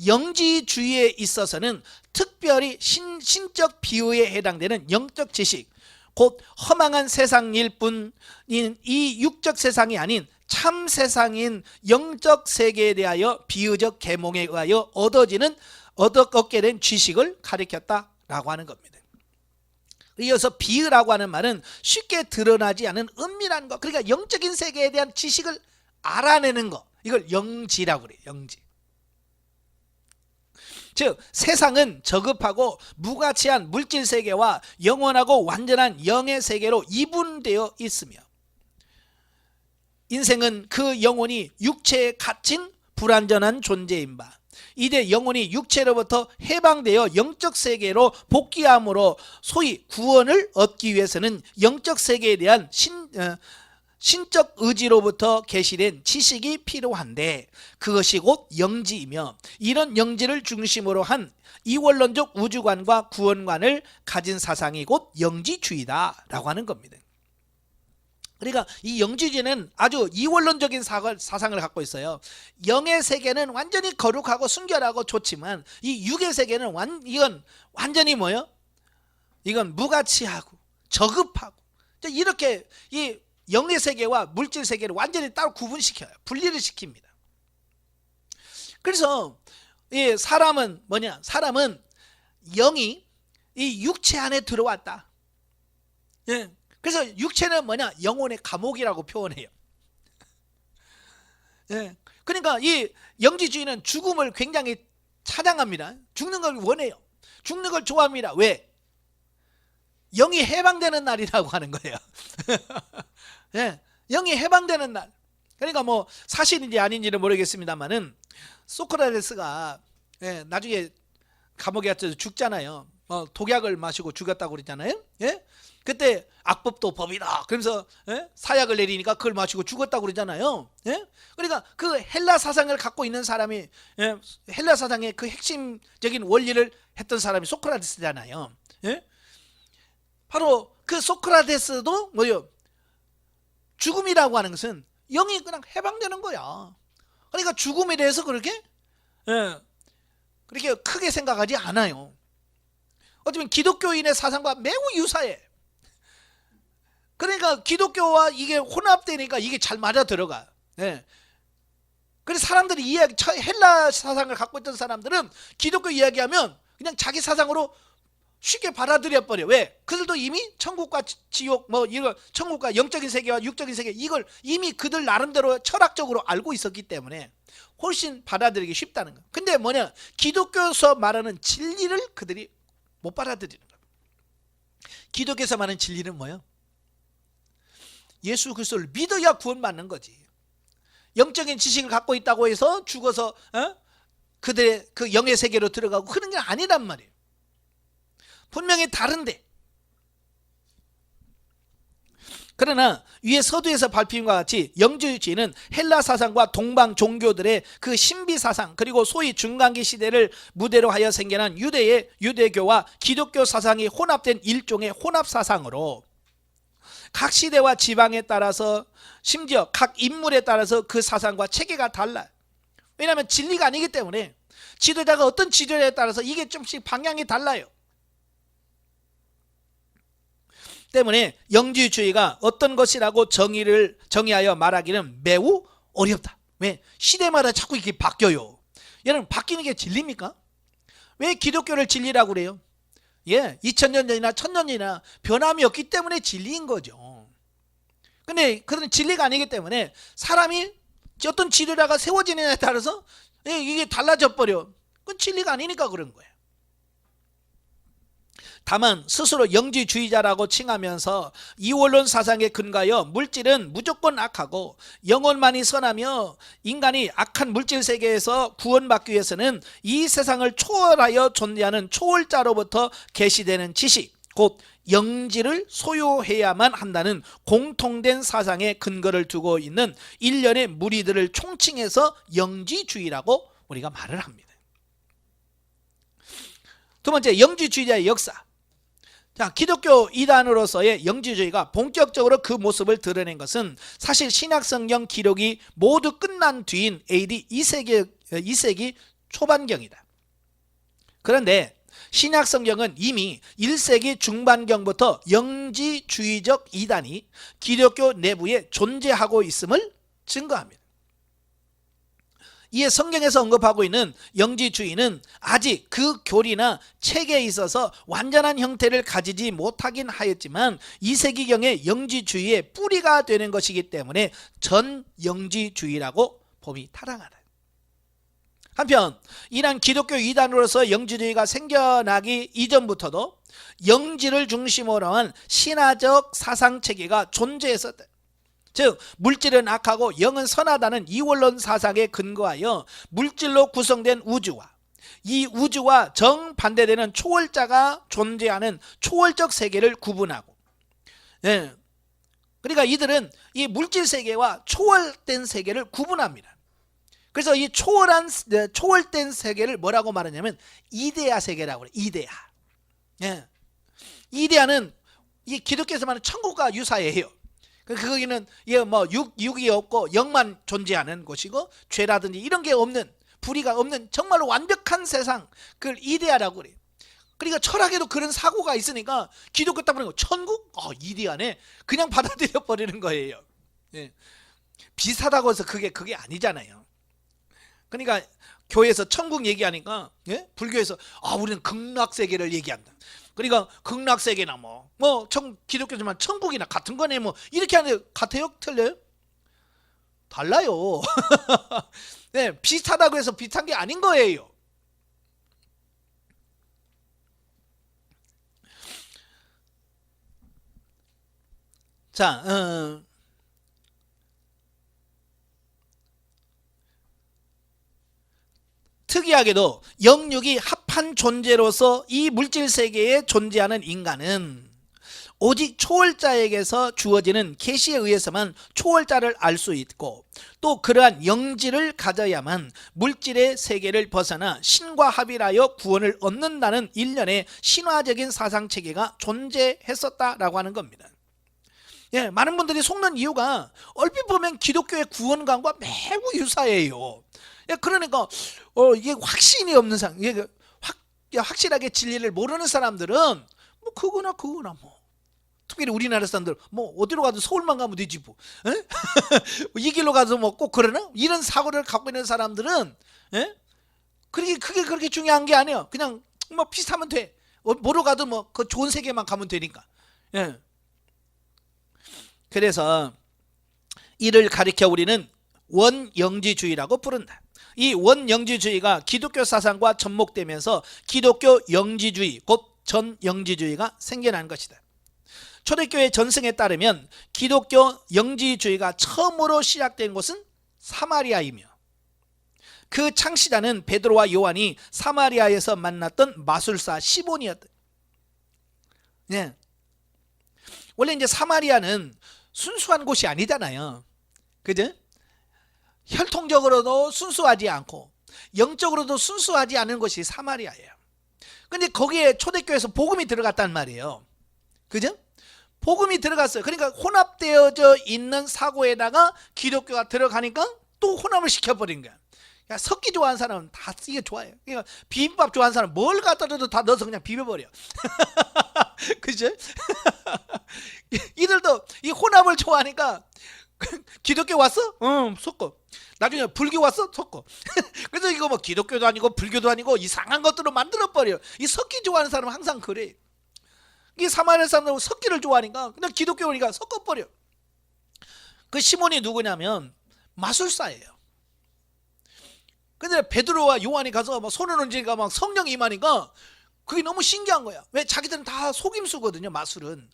[SPEAKER 1] 영지주의에 있어서는 특별히 신적 비유에 해당되는 영적 지식, 곧 허망한 세상일 뿐인 이 육적 세상이 아닌 참 세상인 영적 세계에 대하여 비유적 계몽에 의하여 얻게 된 지식을 가리켰다라고 하는 겁니다. 이어서 비의라고 하는 말은 쉽게 드러나지 않은 은밀한 것, 그러니까 영적인 세계에 대한 지식을 알아내는 것, 이걸 영지라고 그래요. 영지. 즉 세상은 저급하고 무가치한 물질 세계와 영원하고 완전한 영의 세계로 이분되어 있으며, 인생은 그 영혼이 육체에 갇힌 불완전한 존재인 바, 이제 영혼이 육체로부터 해방되어 영적 세계로 복귀함으로 소위 구원을 얻기 위해서는 영적 세계에 대한 신적 의지로부터 계시된 지식이 필요한데, 그것이 곧 영지이며, 이런 영지를 중심으로 한 이원론적 우주관과 구원관을 가진 사상이 곧 영지주의다라고 하는 겁니다. 그러니까 이 영지주의는 아주 이원론적인 사상을 갖고 있어요. 영의 세계는 완전히 거룩하고 순결하고 좋지만 이 육의 세계는 이건 완전히 뭐예요? 이건 무가치하고 저급하고, 이렇게 이 영의 세계와 물질 세계를 완전히 따로 구분시켜요. 분리를 시킵니다. 그래서 이 사람은 뭐냐? 사람은 영이 이 육체 안에 들어왔다. 예. 그래서 육체는 뭐냐? 영혼의 감옥이라고 표현해요. 예. 그러니까 이 영지주의는 죽음을 굉장히 찬양합니다. 죽는 걸 원해요. 죽는 걸 좋아합니다. 왜? 영이 해방되는 날이라고 하는 거예요. 예. 영이 해방되는 날. 그러니까 뭐 사실인지 아닌지는 모르겠습니다만은 소크라테스가 나중에 감옥에 갇혀서 죽잖아요. 독약을 마시고 죽였다고 그랬잖아요. 예? 그때 악법도 법이다 그러면서 사약을 내리니까 그걸 마시고 죽었다고 그러잖아요. 예? 그러니까 그 헬라 사상을 갖고 있는 사람이, 헬라 사상의 그 핵심적인 원리를 했던 사람이 소크라테스잖아요. 예? 바로 그 소크라테스도 뭐요? 죽음이라고 하는 것은 영이 그냥 해방되는 거야. 그러니까 죽음에 대해서 그렇게 크게 생각하지 않아요. 어쩌면 기독교인의 사상과 매우 유사해. 그러니까 기독교와 이게 혼합되니까 이게 잘 맞아 들어가. 그래서 사람들이 헬라 사상을 갖고 있던 사람들은 기독교 이야기하면 그냥 자기 사상으로 쉽게 받아들여 버려. 왜? 그들도 이미 천국과 지옥, 이거 천국과 영적인 세계와 육적인 세계, 이걸 이미 그들 나름대로 철학적으로 알고 있었기 때문에 훨씬 받아들이기 쉽다는 거예요. 근데 뭐냐? 기독교에서 말하는 진리를 그들이 못 받아들이는 거예요. 기독교에서 말하는 진리는 뭐예요? 예수 그리스도를 믿어야 구원받는 거지. 영적인 지식을 갖고 있다고 해서 죽어서 그들의 그 영의 세계로 들어가고 그런 게 아니란 말이에요. 분명히 다른데. 그러나 위에 서두에서 밝힌 것 같이 영지주의는 헬라 사상과 동방 종교들의 그 신비 사상, 그리고 소위 중간기 시대를 무대로 하여 생겨난 유대교와 기독교 사상이 혼합된 일종의 혼합 사상으로 각 시대와 지방에 따라서, 심지어 각 인물에 따라서 그 사상과 체계가 달라요. 왜냐하면 진리가 아니기 때문에 지도자가 어떤 지도자에 따라서 이게 좀씩 방향이 달라요. 때문에 영지주의가 어떤 것이라고 정의하여 말하기는 매우 어렵다. 왜? 시대마다 자꾸 이렇게 바뀌어요. 여러분, 바뀌는 게 진리입니까? 왜 기독교를 진리라고 그래요? 2000년 전이나 1000년 전이나 변함이 없기 때문에 진리인 거죠. 근데 그건 진리가 아니기 때문에 사람이 어떤 지도자가 세워지느냐에 따라서 이게 달라져 버려. 그건 진리가 아니니까 그런 거예요. 다만 스스로 영지주의자라고 칭하면서 이원론 사상에 근거하여 물질은 무조건 악하고 영혼만이 선하며 인간이 악한 물질 세계에서 구원받기 위해서는 이 세상을 초월하여 존재하는 초월자로부터 계시되는 지식, 곧 영지를 소유해야만 한다는 공통된 사상에 근거를 두고 있는 일련의 무리들을 총칭해서 영지주의라고 우리가 말을 합니다. 두 번째, 영지주의자의 역사. 자, 기독교 이단으로서의 영지주의가 본격적으로 그 모습을 드러낸 것은 사실 신약성경 기록이 모두 끝난 뒤인 AD 2세기 초반경이다. 그런데 신약성경은 이미 1세기 중반경부터 영지주의적 이단이 기독교 내부에 존재하고 있음을 증거합니다. 이에 성경에서 언급하고 있는 영지주의는 아직 그 교리나 체계에 있어서 완전한 형태를 가지지 못하긴 하였지만 2세기경의 영지주의의 뿌리가 되는 것이기 때문에 전영지주의라고 봄이 타당하다. 한편 이러한 기독교 이단으로서 영지주의가 생겨나기 이전부터도 영지를 중심으로 한 신화적 사상체계가 존재했었다. 즉 물질은 악하고 영은 선하다는 이원론 사상에 근거하여 물질로 구성된 우주와 이 우주와 정반대되는 초월자가 존재하는 초월적 세계를 구분하고, 그러니까 이들은 이 물질 세계와 초월된 세계를 구분합니다. 그래서 이 초월된 세계를 뭐라고 말하냐면 이데아 세계라고 그래요. 이데아. 이데아는 이 기독교에서 말하는 천국과 유사해요. 거기는 육이 없고 영만 존재하는 곳이고 죄라든지 이런 게 없는, 불의가 없는 정말로 완벽한 세상, 그걸 이데아라고 그래요. 그러니까 철학에도 그런 사고가 있으니까 기독교 딱 보는 거 천국? 이데아네. 그냥 받아들여 버리는 거예요. 비슷하다고 해서 그게 아니잖아요. 그러니까 교회에서 천국 얘기하니까 불교에서 우리는 극락세계를 얘기한다. 그러니까 극락세계나 기독교지만 천국이나 같은 거네 이렇게 하는데 같아요? 틀려요? 달라요. 비슷하다고 해서 비슷한 게 아닌 거예요. 자, 특이하게도 영육이 합한 존재로서 이 물질 세계에 존재하는 인간은 오직 초월자에게서 주어지는 계시에 의해서만 초월자를 알 수 있고, 또 그러한 영지를 가져야만 물질의 세계를 벗어나 신과 합일하여 구원을 얻는다는 일련의 신화적인 사상체계가 존재했었다라고 하는 겁니다. 많은 분들이 속는 이유가 얼핏 보면 기독교의 구원관과 매우 유사해요. 그러니까 이게 확신이 없는 사람, 확실하게 진리를 모르는 사람들은 그거나 특별히 우리나라 사람들 어디로 가도 서울만 가면 되지 이 길로 가서 꼭 그러나? 이런 사고를 갖고 있는 사람들은 그게 그렇게 중요한 게 아니에요. 그냥 비슷하면 돼. 뭐로 가도 그 좋은 세계만 가면 되니까. 그래서 이를 가리켜 우리는 원영지주의라고 부른다. 이 원영지주의가 기독교 사상과 접목되면서 기독교 영지주의, 곧 전영지주의가 생겨난 것이다. 초대교회 전승에 따르면 기독교 영지주의가 처음으로 시작된 곳은 사마리아이며, 그 창시자는 베드로와 요한이 사마리아에서 만났던 마술사 시몬이었다. 원래 이제 사마리아는 순수한 곳이 아니잖아요. 그죠? 혈통적으로도 순수하지 않고 영적으로도 순수하지 않은 것이 사마리아예요. 근데 거기에 초대교회에서 복음이 들어갔단 말이에요. 그죠? 복음이 들어갔어요. 그러니까 혼합되어져 있는 사고에다가 기독교가 들어가니까 또 혼합을 시켜버린 거야. 석기 좋아하는 사람은 다 이게 좋아해요. 그러니까 비빔밥 좋아하는 사람은 뭘 갖다 줘도 다 넣어서 그냥 비벼버려. 그죠? 이들도 이 혼합을 좋아하니까 기독교 왔어? 응, 섞어. 나중에 불교 왔어? 섞어. 그래서 이거 기독교도 아니고 불교도 아니고 이상한 것들로 만들어버려. 이 석기 좋아하는 사람은 항상 그래. 이 사마리아 사람들은 석기를 좋아하니까 그냥 기독교니까 섞어버려. 그 시몬이 누구냐면 마술사예요. 근데 베드로와 요한이 가서 손을 얹으니까 성령이 임하니까 그게 너무 신기한 거야. 왜? 자기들은 다 속임수거든요, 마술은.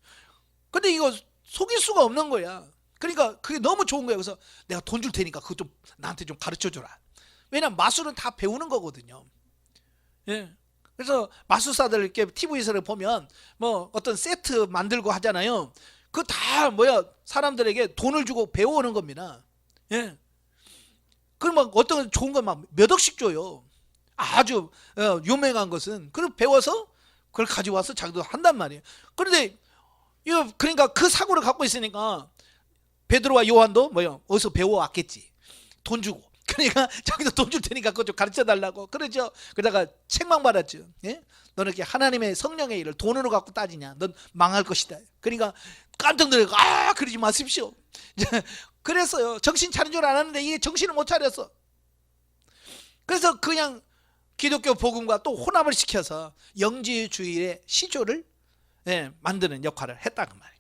[SPEAKER 1] 근데 이거 속일 수가 없는 거야. 그러니까 그게 너무 좋은 거야. 그래서 내가 돈 줄 테니까 그거 좀 나한테 좀 가르쳐 줘라. 왜냐면 마술은 다 배우는 거거든요. 그래서 마술사들 이렇게 TV에서 보면 어떤 세트 만들고 하잖아요. 그거 다 사람들에게 돈을 주고 배워오는 겁니다. 그럼 어떤 좋은 건 몇 억씩 줘요. 아주 유명한 것은. 그럼 배워서 그걸 가져와서 자기도 한단 말이에요. 그런데 그러니까 그 사고를 갖고 있으니까 베드로와 요한도 어디서 배워왔겠지. 돈 주고. 그러니까 자기도 돈 줄 테니까 그거 좀 가르쳐 달라고. 그러죠. 그러다가 책망 받았죠. 너는 이렇게 하나님의 성령의 일을 돈으로 갖고 따지냐? 넌 망할 것이다. 그러니까 깜짝 놀라고 그러지 마십시오. 그랬어요. 정신 차린 줄 알았는데 이게 정신을 못 차렸어. 그래서 그냥 기독교 복음과 또 혼합을 시켜서 영지주의의 시조를 만드는 역할을 했다 그 말이에요.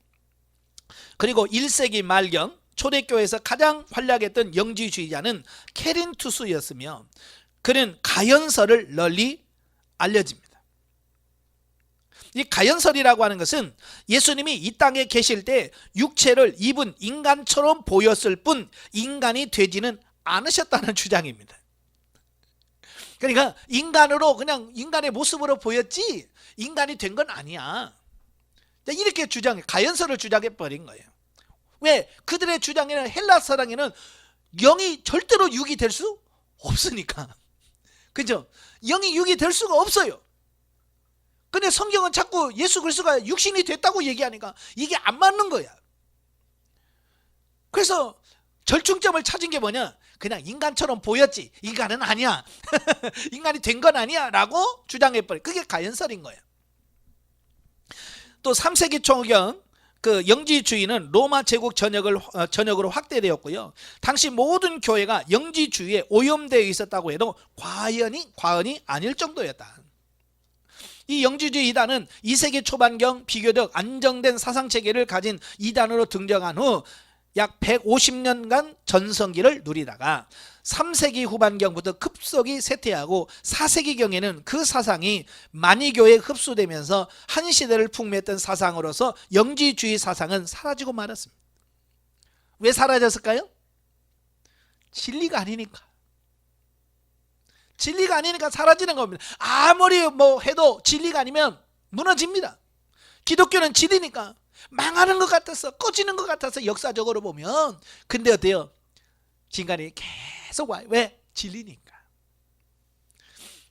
[SPEAKER 1] 그리고 1세기 말경 초대교회에서 가장 활약했던 영지주의자는 케린투스였으며 그는 가연설을 널리 알려집니다. 이 가연설이라고 하는 것은 예수님이 이 땅에 계실 때 육체를 입은 인간처럼 보였을 뿐 인간이 되지는 않으셨다는 주장입니다. 그러니까 인간으로 그냥 인간의 모습으로 보였지 인간이 된 건 아니야. 이렇게 주장해, 가연설을 주장해 버린 거예요. 왜? 그들의 주장에는, 헬라 사랑에는 영이 절대로 육이 될 수 없으니까. 그죠? 영이 육이 될 수가 없어요. 근데 성경은 자꾸 예수 그리스도가 육신이 됐다고 얘기하니까 이게 안 맞는 거야. 그래서 절충점을 찾은 게 뭐냐? 그냥 인간처럼 보였지 인간은 아니야. 인간이 된 건 아니야 라고 주장해버려. 그게 가연설인 거예요. 또 3세기 초경 그 영지주의는 로마 제국 전역으로 확대되었고요. 당시 모든 교회가 영지주의에 오염되어 있었다고 해도 과언이 아닐 정도였다. 이 영지주의 이단은 2세기 초반경 비교적 안정된 사상체계를 가진 이단으로 등장한 후 약 150년간 전성기를 누리다가 3세기 후반경부터 급속히 쇠퇴하고 4세기경에는 그 사상이 만이교에 흡수되면서 한 시대를 풍미했던 사상으로서 영지주의 사상은 사라지고 말았습니다. 왜 사라졌을까요? 진리가 아니니까. 진리가 아니니까 사라지는 겁니다. 아무리 해도 진리가 아니면 무너집니다. 기독교는 진리니까. 망하는 것 같아서, 꺼지는 것 같아서 역사적으로 보면. 근데 어때요? 인간이 계속 와요. 왜? 진리니까.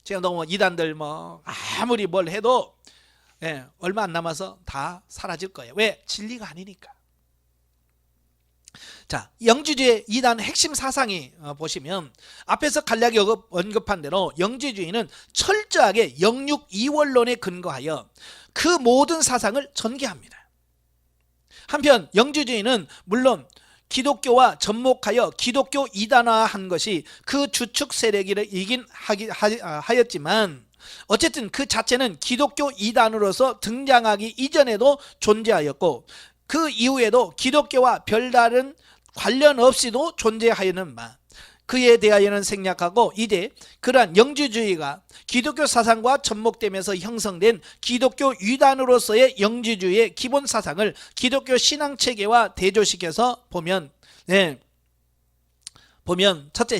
[SPEAKER 1] 지금 너무 이단들 아무리 뭘 해도 얼마 안 남아서 다 사라질 거예요. 왜? 진리가 아니니까. 자, 영지주의 이단 핵심 사상이 보시면 앞에서 간략히 언급한 대로 영지주의는 철저하게 영육 이원론에 근거하여 그 모든 사상을 전개합니다. 한편 영지주의는 물론 기독교와 접목하여 기독교 이단화한 것이 그 주축 세력이긴 하였지만 어쨌든 그 자체는 기독교 이단으로서 등장하기 이전에도 존재하였고 그 이후에도 기독교와 별다른 관련 없이도 존재하였는 바 그에 대하여는 생략하고 이제 그러한 영지주의가 기독교 사상과 접목되면서 형성된 기독교 이단으로서의 영지주의의 기본 사상을 기독교 신앙체계와 대조시켜서 보면 첫째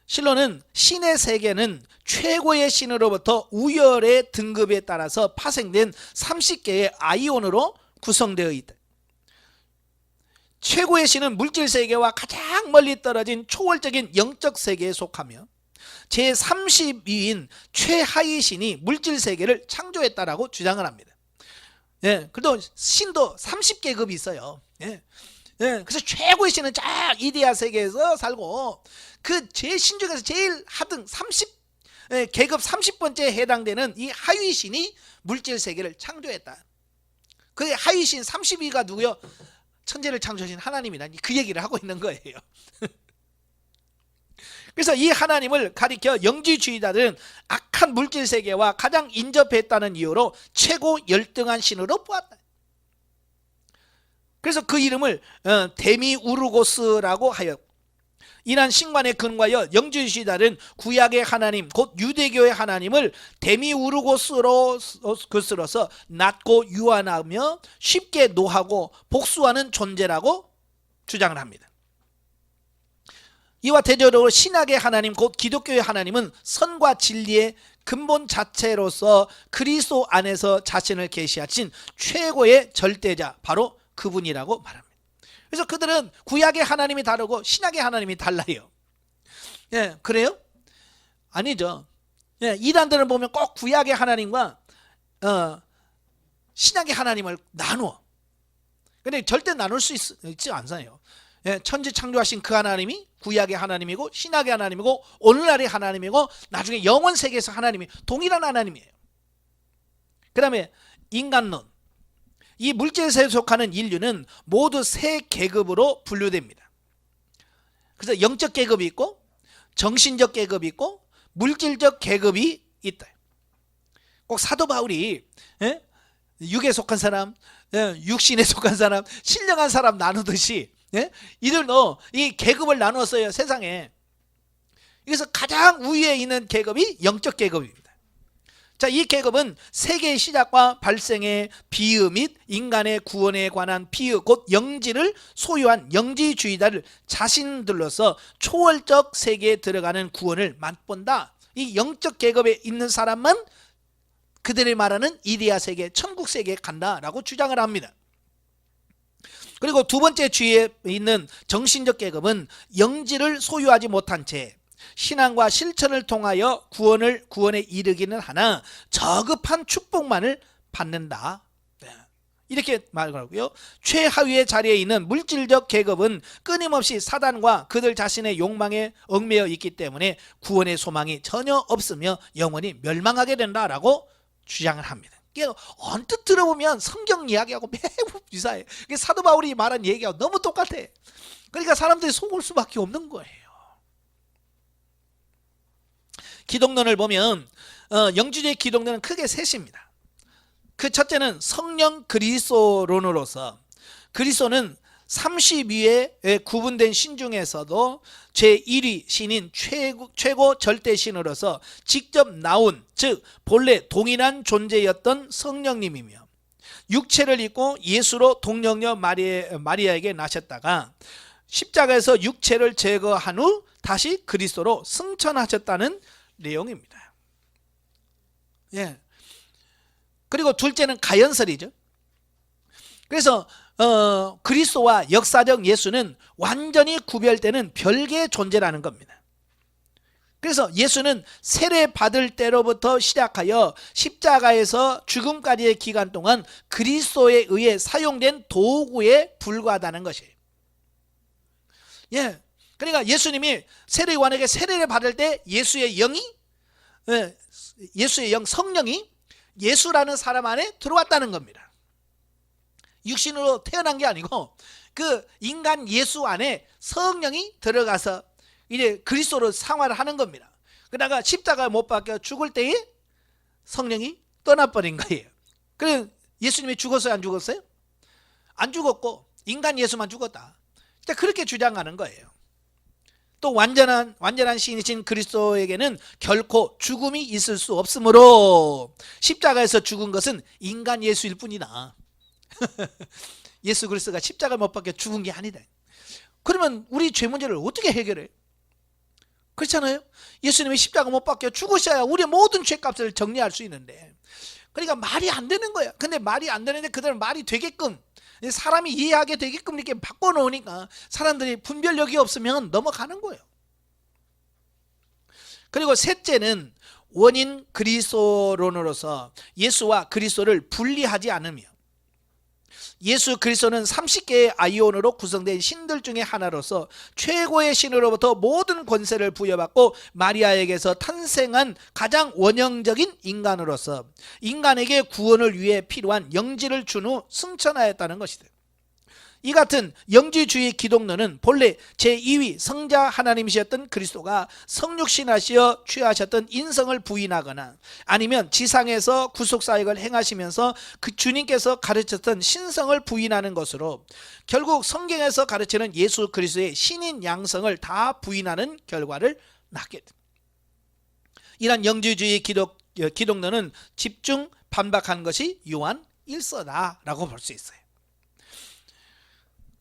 [SPEAKER 1] 신론은 신의 세계는 최고의 신으로부터 우열의 등급에 따라서 파생된 30개의 아이온으로 구성되어 있다. 최고의 신은 물질 세계와 가장 멀리 떨어진 초월적인 영적 세계에 속하며 제32인 최하위 신이 물질 세계를 창조했다라고 주장을 합니다. 그래도 신도 30계급이 있어요. 그래서 최고의 신은 쫙 이데아 세계에서 살고 그 제신 중에서 제일 하등 계급 30번째에 해당되는 이 하위 신이 물질 세계를 창조했다. 그 하위 신 32가 누구요? 천재를 창조하신 하나님이다. 그 얘기를 하고 있는 거예요. 그래서 이 하나님을 가리켜 영지주의자들은 악한 물질 세계와 가장 인접했다는 이유로 최고 열등한 신으로 보았다. 그래서 그 이름을 데미우르고스라고 하여 이러한 신관에 근거하여 영지주의자들은 구약의 하나님 곧 유대교의 하나님을 데미우르고스로서 낮고 유한하며 쉽게 노하고 복수하는 존재라고 주장을 합니다. 이와 대조적으로 신약의 하나님 곧 기독교의 하나님은 선과 진리의 근본 자체로서 그리스도 안에서 자신을 계시하신 최고의 절대자 바로 그분이라고 말합니다. 그래서 그들은 구약의 하나님이 다르고 신약의 하나님이 달라요. 그래요? 아니죠. 이단들을 보면 꼭 구약의 하나님과 신약의 하나님을 나누어. 근데 절대 나눌 수 있지 않아요. 천지 창조하신 그 하나님이 구약의 하나님이고 신약의 하나님이고 오늘날의 하나님이고 나중에 영원 세계에서 하나님이 동일한 하나님이에요. 그 다음에 인간론. 이 물질세에 속하는 인류는 모두 세 계급으로 분류됩니다. 그래서 영적 계급이 있고 정신적 계급이 있고 물질적 계급이 있다. 꼭 사도 바울이 육에 속한 사람, 육신에 속한 사람, 신령한 사람 나누듯이 이들도 이 계급을 나누었어요, 세상에. 그래서 가장 우위에 있는 계급이 영적 계급입니다. 자, 이 계급은 세계의 시작과 발생의 비유 및 인간의 구원에 관한 비유, 곧 영지를 소유한 영지주의자를 자신들로서 초월적 세계에 들어가는 구원을 맛본다. 이 영적 계급에 있는 사람만 그들이 말하는 이데아 세계, 천국 세계에 간다라고 주장을 합니다. 그리고 두 번째 주위에 있는 정신적 계급은 영지를 소유하지 못한 채 신앙과 실천을 통하여 구원에 이르기는 하나 저급한 축복만을 받는다. 이렇게 말하고요. 최하위의 자리에 있는 물질적 계급은 끊임없이 사단과 그들 자신의 욕망에 얽매여 있기 때문에 구원의 소망이 전혀 없으며 영원히 멸망하게 된다라고 주장을 합니다. 언뜻 들어보면 성경 이야기하고 매우 유사해. 사도 바울이 말한 얘기하고 너무 똑같아. 그러니까 사람들이 속을 수밖에 없는 거예요. 기독론을 보면 영주주의 기독론은 크게 셋입니다. 그 첫째는 성령 그리스도론으로서, 그리스도는 30위에 구분된 신 중에서도 제1위 신인 최고 절대 신으로서 직접 나온, 즉 본래 동일한 존재였던 성령님이며 육체를 입고 예수로 동정녀 마리아에게 나셨다가 십자가에서 육체를 제거한 후 다시 그리스도로 승천하셨다는 내용입니다. 예. 그리고 둘째는 가연설이죠. 그래서 그리스도와 역사적 예수는 완전히 구별되는 별개의 존재라는 겁니다. 그래서 예수는 세례 받을 때로부터 시작하여 십자가에서 죽음까지의 기간 동안 그리스도에 의해 사용된 도구에 불과하다는 것이에요. 예. 그러니까 예수님이 세례요한에게 세례를 받을 때 예수의 영이, 예수의 영 성령이 예수라는 사람 안에 들어왔다는 겁니다. 육신으로 태어난 게 아니고 그 인간 예수 안에 성령이 들어가서 이제 그리스도로 상화를 하는 겁니다. 그러다가 십자가에 못 박혀 죽을 때에 성령이 떠나버린 거예요. 그래서 예수님이 죽었어요, 안 죽었어요? 안 죽었고 인간 예수만 죽었다. 그렇게 주장하는 거예요. 또 완전한 신이신 그리스도에게는 결코 죽음이 있을 수 없으므로 십자가에서 죽은 것은 인간 예수일 뿐이다. 예수 그리스도가 십자가에 못 박혀 죽은 게 아니다. 그러면 우리 죄 문제를 어떻게 해결해? 그렇잖아요. 예수님이 십자가 못 박혀 죽으셔야 우리의 모든 죄값을 정리할 수 있는데, 그러니까 말이 안 되는 거야. 근데 말이 안 되는데 그대로 말이 되게끔, 사람이 이해하게 되게끔 이렇게 바꿔놓으니까 사람들이 분별력이 없으면 넘어가는 거예요. 그리고 셋째는 원인 그리스도론으로서 예수와 그리스도를 분리하지 않으며, 예수 그리스도는 30개의 아이온으로 구성된 신들 중에 하나로서 최고의 신으로부터 모든 권세를 부여받고 마리아에게서 탄생한 가장 원형적인 인간으로서 인간에게 구원을 위해 필요한 영지를 준 후 승천하였다는 것이다. 이 같은 영지주의 기독론은 본래 제2위 성자 하나님이셨던 그리스도가 성육신하시어 취하셨던 인성을 부인하거나 아니면 지상에서 구속사역을 행하시면서 그 주님께서 가르쳤던 신성을 부인하는 것으로 결국 성경에서 가르치는 예수 그리스도의 신인 양성을 다 부인하는 결과를 낳게 됩니다. 이런 영지주의 기독론은 집중 반박한 것이 요한 1서다라고 볼 수 있어요.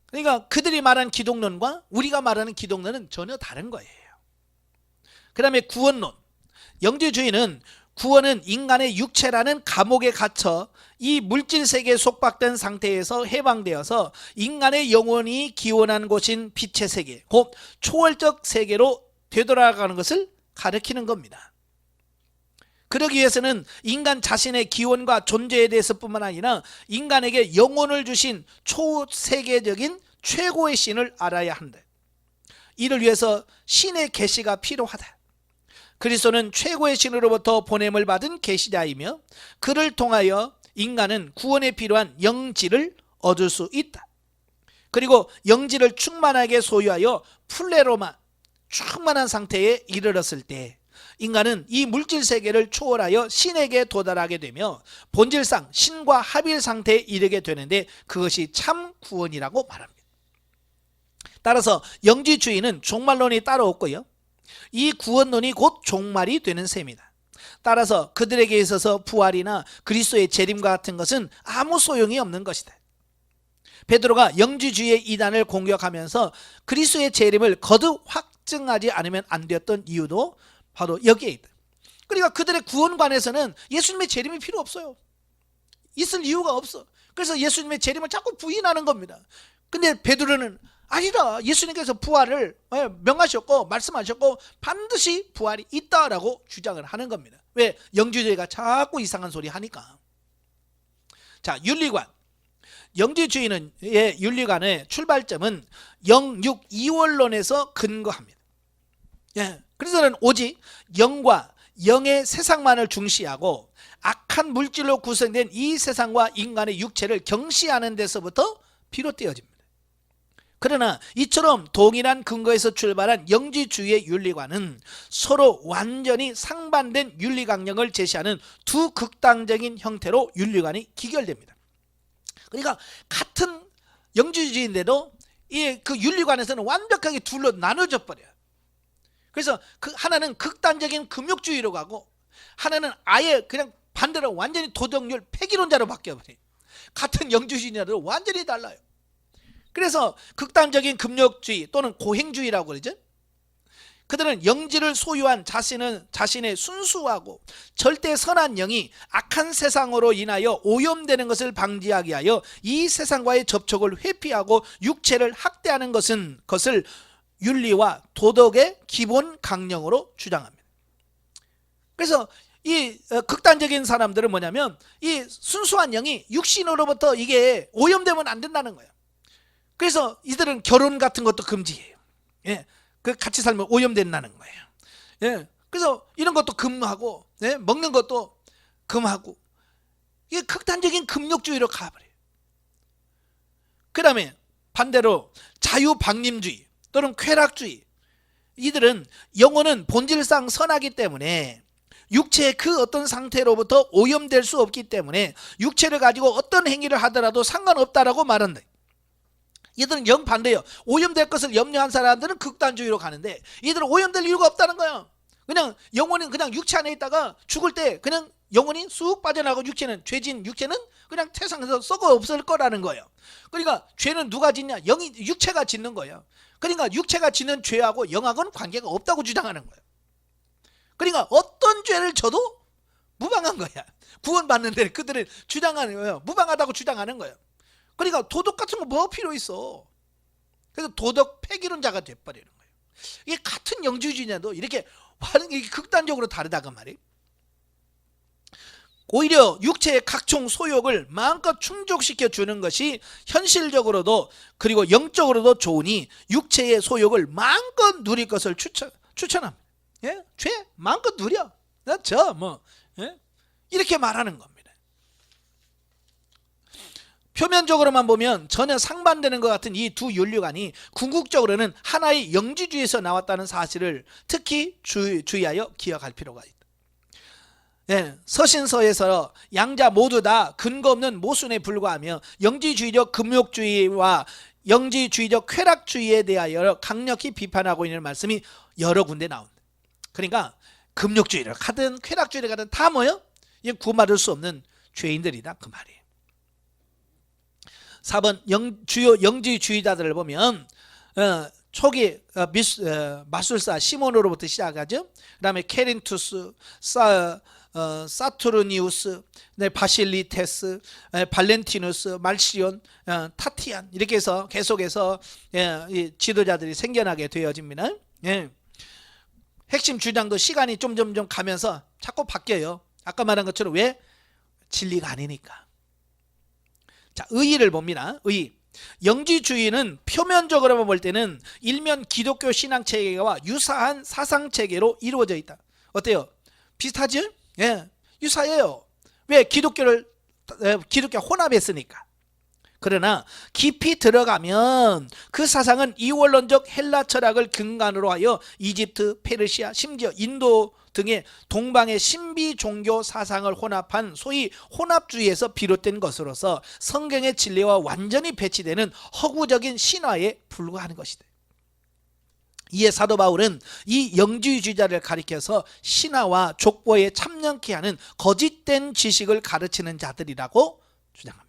[SPEAKER 1] 그러니까 그들이 말한 기독론과 우리가 말하는 기독론은 전혀 다른 거예요. 그 다음에 구원론. 영지주의는 구원은 인간의 육체라는 감옥에 갇혀 이 물질세계에 속박된 상태에서 해방되어서 인간의 영혼이 기원한 곳인 빛의 세계, 곧 초월적 세계로 되돌아가는 것을 가리키는 겁니다. 그러기 위해서는 인간 자신의 기원과 존재에 대해서뿐만 아니라 인간에게 영혼을 주신 초세계적인 최고의 신을 알아야 한다. 이를 위해서 신의 계시가 필요하다. 그리스도는 최고의 신으로부터 보냄을 받은 계시자이며 그를 통하여 인간은 구원에 필요한 영지를 얻을 수 있다. 그리고 영지를 충만하게 소유하여 플레로마, 충만한 상태에 이르렀을 때 인간은 이 물질 세계를 초월하여 신에게 도달하게 되며 본질상 신과 합일 상태에 이르게 되는데 그것이 참 구원이라고 말합니다. 따라서 영지주의는 종말론이 따로 없고요, 이 구원론이 곧 종말이 되는 셈이다. 따라서 그들에게 있어서 부활이나 그리스도의 재림과 같은 것은 아무 소용이 없는 것이다. 베드로가 영지주의의 이단을 공격하면서 그리스도의 재림을 거듭 확증하지 않으면 안 되었던 이유도 바로 여기에 있다. 그러니까 그들의 구원관에서는 예수님의 재림이 필요 없어요. 있을 이유가 없어. 그래서 예수님의 재림을 자꾸 부인하는 겁니다. 근데 베드로는 아니다, 예수님께서 부활을 명하셨고 말씀하셨고 반드시 부활이 있다라고 주장을 하는 겁니다. 왜? 영지주의가 자꾸 이상한 소리 하니까. 자, 윤리관. 영지주의는 윤리관의 출발점은 영육이원론에서 근거합니다. 그래서는 오직 영과 영의 세상만을 중시하고 악한 물질로 구성된 이 세상과 인간의 육체를 경시하는 데서부터 비롯되어집니다. 그러나 이처럼 동일한 근거에서 출발한 영지주의의 윤리관은 서로 완전히 상반된 윤리강령을 제시하는 두 극단적인 형태로 윤리관이 기결됩니다. 그러니까 같은 영지주의인데도 그 윤리관에서는 완벽하게 둘로 나눠져 버려요. 그래서 그 하나는 극단적인 금욕주의로 가고 하나는 아예 그냥 반대로 완전히 도덕률 폐기론자로 바뀌어버려요. 같은 영지주의인데도 완전히 달라요. 그래서 극단적인 금욕주의 또는 고행주의라고 그러죠. 그들은 영지를 소유한 자신의 순수하고 절대 선한 영이 악한 세상으로 인하여 오염되는 것을 방지하기 위하여 이 세상과의 접촉을 회피하고 육체를 학대하는 것을 윤리와 도덕의 기본 강령으로 주장합니다. 그래서 이 극단적인 사람들은 뭐냐면 이 순수한 영이 육신으로부터 이게 오염되면 안 된다는 거예요. 그래서 이들은 결혼 같은 것도 금지해요. 그 같이 살면 오염된다는 거예요. 그래서 이런 것도 금하고, 먹는 것도 금하고, 이게 극단적인 금욕주의로 가버려요. 그 다음에 반대로 자유방림주의 또는 쾌락주의, 이들은 영혼은 본질상 선하기 때문에 육체의 그 어떤 상태로부터 오염될 수 없기 때문에 육체를 가지고 어떤 행위를 하더라도 상관없다라고 말한다. 이들은 영반대예요. 오염될 것을 염려한 사람들은 극단주의로 가는데 이들은 오염될 이유가 없다는 거예요. 그냥 영혼은 그냥 육체 안에 있다가 죽을 때 그냥 영혼이 쑥 빠져나가고 죄진 육체는 그냥 태상에서 썩어 없을 거라는 거예요. 그러니까 죄는 누가 짓냐? 육체가 짓는 거예요. 그러니까 육체가 짓는 죄하고 영하고는 관계가 없다고 주장하는 거예요. 그러니까 어떤 죄를 져도 무방한 거야. 구원받는데 그들은 주장하는 거예요. 무방하다고 주장하는 거예요. 그러니까 도덕 같은 거 뭐 필요 있어. 그래서 도덕 폐기론자가 돼버리는 거예요. 이게 같은 영지주의냐도 이렇게 극단적으로 다르다고 말이에요. 오히려 육체의 각종 소욕을 마음껏 충족시켜 주는 것이 현실적으로도 그리고 영적으로도 좋으니 육체의 소욕을 마음껏 누릴 것을 추천합니다. 죄 마음껏 누려. 이렇게 말하는 겁니다. 표면적으로만 보면 전혀 상반되는 것 같은 이 두 윤리관이 궁극적으로는 하나의 영지주의에서 나왔다는 사실을 특히 주의하여 기억할 필요가 있다. 서신서에서 양자 모두 다 근거 없는 모순에 불과하며 영지주의적 금욕주의와 영지주의적 쾌락주의에 대하여 강력히 비판하고 있는 말씀이 여러 군데 나온다. 그러니까 금욕주의를 가든 쾌락주의를 가든 다 뭐예요? 이게 구원받을 수 없는 죄인들이다 그 말이에요. 4번 주요 영지주의자들을 보면 초기 마술사 시몬으로부터 시작하죠. 그 다음에 케린투스, 사투르니우스, 바실리테스, 발렌티누스, 말시온, 타티안 이렇게 해서 계속해서 이 지도자들이 생겨나게 되어집니다. 핵심 주장도 시간이 점점 가면서 자꾸 바뀌어요. 아까 말한 것처럼 왜? 진리가 아니니까. 자, 의의를 봅니다. 의의. 영지주의는 표면적으로만 볼 때는 일면 기독교 신앙체계와 유사한 사상체계로 이루어져 있다. 어때요? 비슷하죠? 유사해요. 왜? 기독교가 혼합했으니까. 그러나 깊이 들어가면 그 사상은 이원론적 헬라 철학을 근간으로 하여 이집트, 페르시아, 심지어 인도 등의 동방의 신비 종교 사상을 혼합한 소위 혼합주의에서 비롯된 것으로서 성경의 진리와 완전히 배치되는 허구적인 신화에 불과하는 것이다. 이에 사도 바울은 이 영주주의자를 가리켜서 신화와 족보에 참여케 하는 거짓된 지식을 가르치는 자들이라고 주장합니다.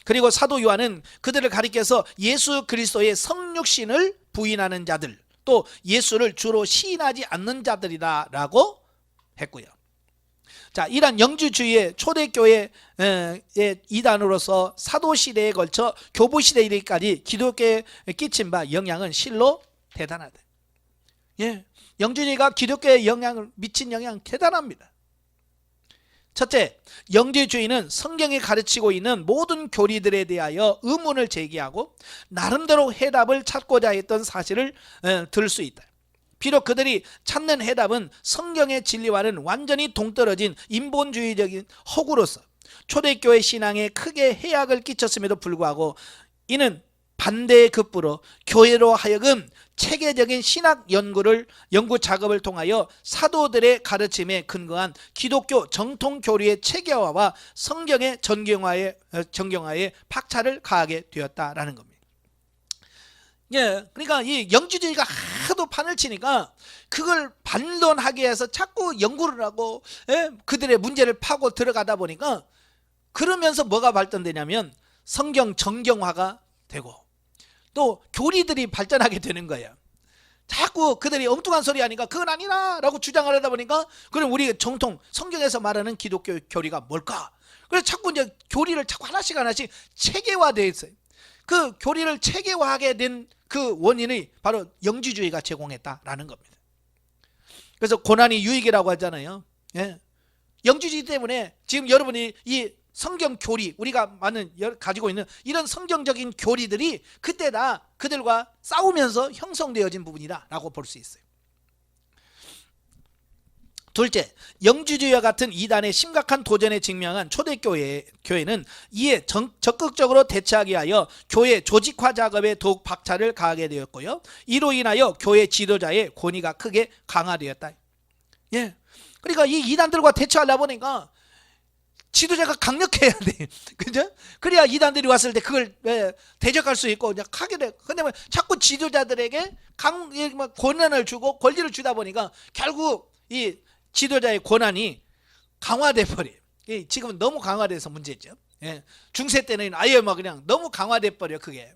[SPEAKER 1] 그리고 사도 요한은 그들을 가리켜서 예수 그리스도의 성육신을 부인하는 자들, 또 예수를 주로 시인하지 않는 자들이다라고 했고요. 자, 이러한 영주주의의 초대교회의 이단으로서 사도시대에 걸쳐 교부시대에 이르기까지 기독교에 끼친 바 영향은 실로 대단하다. 예, 영주주의가 기독교에 영향을 미친 영향은 대단합니다. 첫째, 영주주의는 성경이 가르치고 있는 모든 교리들에 대하여 의문을 제기하고 나름대로 해답을 찾고자 했던 사실을 들 수 있다. 비록 그들이 찾는 해답은 성경의 진리와는 완전히 동떨어진 인본주의적인 허구로서 초대교회 신앙에 크게 해악을 끼쳤음에도 불구하고 이는 반대의 급부로 교회로 하여금 체계적인 신학 연구 작업을 통하여 사도들의 가르침에 근거한 기독교 정통 교리의 체계화와 성경의 정경화에 박차를 가하게 되었다라는 겁니다. 예, 그러니까 이 영주주의가 하도 판을 치니까 그걸 반론하기 위해서 자꾸 연구를 하고, 예, 그들의 문제를 파고 들어가다 보니까 그러면서 뭐가 발전되냐면 성경 정경화가 되고 또 교리들이 발전하게 되는 거예요. 자꾸 그들이 엉뚱한 소리 하니까 그건 아니라 라고 주장을 하다 보니까 그럼 우리 정통 성경에서 말하는 기독교 교리가 뭘까? 그래서 자꾸 이제 교리를 자꾸 하나씩 체계화되어 있어요. 그 교리를 체계화하게 된 그 원인이 바로 영주주의가 제공했다라는 겁니다. 그래서 고난이 유익이라고 하잖아요. 예. 영주주의 때문에 지금 여러분이 이 성경 교리, 우리가 가지고 있는 이런 성경적인 교리들이 그때 다 그들과 싸우면서 형성되어진 부분이라고 볼 수 있어요. 둘째, 영주주의와 같은 이단의 심각한 도전에 직면한 초대교회는 이에 적극적으로 대처하기 위하여 교회 조직화 작업에 더욱 박차를 가하게 되었고요. 이로 인하여 교회 지도자의 권위가 크게 강화되었다. 예, 그러니까 이 이단들과 대처하려 보니까 지도자가 강력해야 돼. 그죠? 그래야 이단들이 왔을 때 그걸 대적할 수 있고 그냥 하게 돼. 근데 자꾸 지도자들에게 권한을 주고 권리를 주다 보니까 결국 이 지도자의 권한이 강화돼 버려요. 지금은 너무 강화돼서 문제죠. 예. 중세 때는 아예 그냥 너무 강화돼 버려 그게.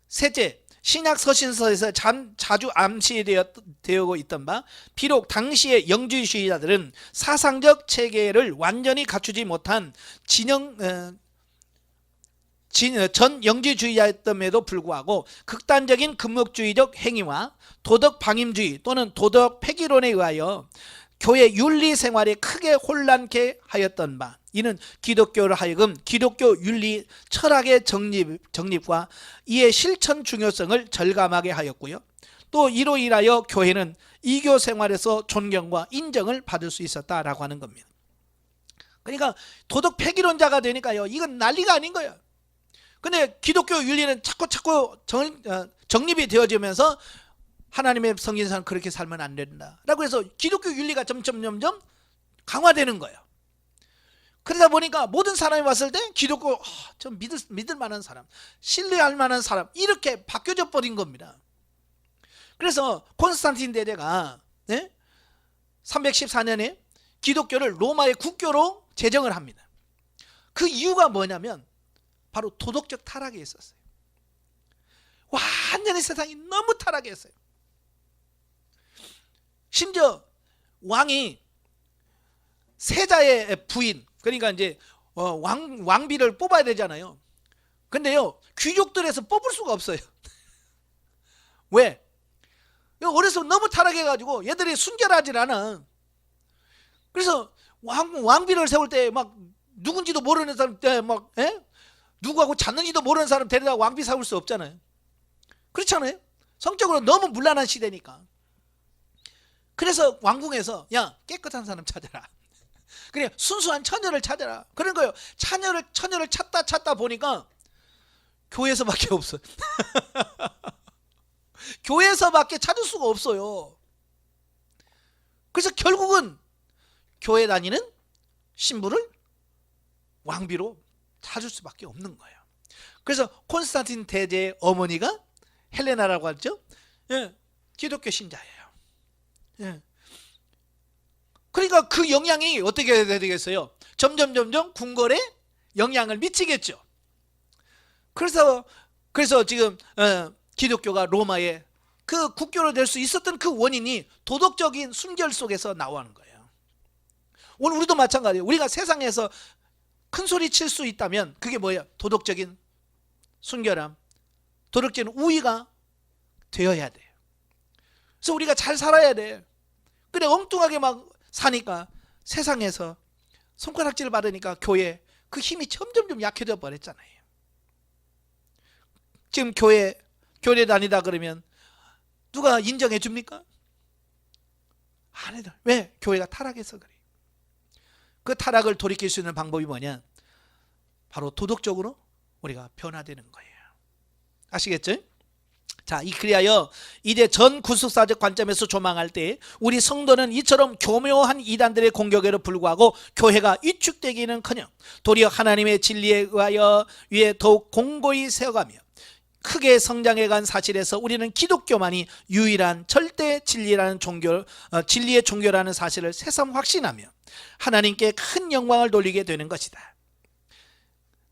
[SPEAKER 1] 셋째, 신약 서신서에서 자주 암시되고 있던 바 비록 당시의 영주주의자들은 사상적 체계를 완전히 갖추지 못한 전 영주주의자였음에도 불구하고 극단적인 금목주의적 행위와 도덕 방임주의 또는 도덕 폐기론에 의하여 교회 윤리 생활에 크게 혼란케 하였던 바 이는 기독교를 하여금 기독교 윤리 철학의 정립과 이의 실천 중요성을 절감하게 하였고요. 또 이로 인하여 교회는 이교 생활에서 존경과 인정을 받을 수 있었다라고 하는 겁니다. 그러니까 도덕 폐기론자가 되니까요, 이건 난리가 아닌 거예요. 근데 기독교 윤리는 자꾸 정립이 되어지면서 하나님의 성인사는 그렇게 살면 안 된다 라고 해서 기독교 윤리가 점점 강화되는 거예요. 그러다 보니까 모든 사람이 왔을 때 기독교 좀 믿을 만한 사람, 신뢰할 만한 사람 이렇게 바뀌어져 버린 겁니다. 그래서 콘스탄틴 대제가 314년에 기독교를 로마의 국교로 제정을 합니다. 그 이유가 뭐냐면 바로 도덕적 타락에 있었어요. 완전히 세상이 너무 타락했어요. 심지어 왕이 세자의 부인, 그러니까 이제 왕비를 뽑아야 되잖아요. 근데요, 귀족들에서 뽑을 수가 없어요. 왜? 어려서 너무 타락해가지고 얘들이 순결하질 않아. 그래서 왕비를 세울 때 막 누군지도 모르는 사람 때 막 누구하고 잤는지도 모르는 사람 데려다 왕비 세울 수 없잖아요. 그렇잖아요. 성적으로 너무 문란한 시대니까. 그래서 왕궁에서 야 깨끗한 사람 찾아라. 그래, 순수한 처녀를 찾아라. 그런 거예요. 처녀를 찾다 보니까 교회에서밖에 없어요. 교회에서밖에 찾을 수가 없어요. 그래서 결국은 교회 다니는 신부를 왕비로 찾을 수밖에 없는 거예요. 그래서 콘스탄틴 대제의 어머니가 헬레나라고 하죠. 예, 기독교 신자예요. 예. 그러니까 그 영향이 어떻게 되겠어요? 점점 궁궐에 영향을 미치겠죠. 그래서 지금 기독교가 로마에 그 국교로 될 수 있었던 그 원인이 도덕적인 순결 속에서 나오는 거예요. 오늘 우리도 마찬가지예요. 우리가 세상에서 큰 소리 칠 수 있다면 그게 뭐예요? 도덕적인 순결함, 도덕적인 우위가 되어야 돼요. 그래서 우리가 잘 살아야 돼. 그래, 엉뚱하게 막 사니까 세상에서 손가락질을 받으니까 교회 그 힘이 점점 약해져 버렸잖아요. 지금 교회 다니다 그러면 누가 인정해 줍니까? 안 해도. 왜? 교회가 타락해서 그래요. 그 타락을 돌이킬 수 있는 방법이 뭐냐? 바로 도덕적으로 우리가 변화되는 거예요. 아시겠죠? 자, 그리하여 이제 전 구속사적 관점에서 조망할 때 우리 성도는 이처럼 교묘한 이단들의 공격에도 불구하고 교회가 위축되기는커녕 도리어 하나님의 진리에 의하여 위에 더욱 공고히 세워가며 크게 성장해간 사실에서 우리는 기독교만이 유일한 절대 진리라는 진리의 종교라는 사실을 새삼 확신하며 하나님께 큰 영광을 돌리게 되는 것이다.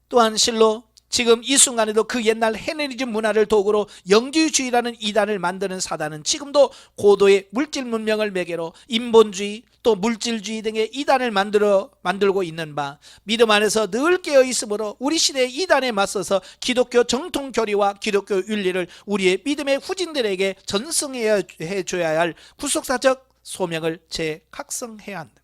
[SPEAKER 1] 또한 실로 지금 이 순간에도 그 옛날 헤레니즘 문화를 도구로 영지주의라는 이단을 만드는 사단은 지금도 고도의 물질 문명을 매개로 인본주의 또 물질주의 등의 이단을 만들고 있는 바 믿음 안에서 늘 깨어 있으므로 우리 시대의 이단에 맞서서 기독교 정통 교리와 기독교 윤리를 우리의 믿음의 후진들에게 전승해 줘야 할 구속사적 소명을 재각성해야 한다.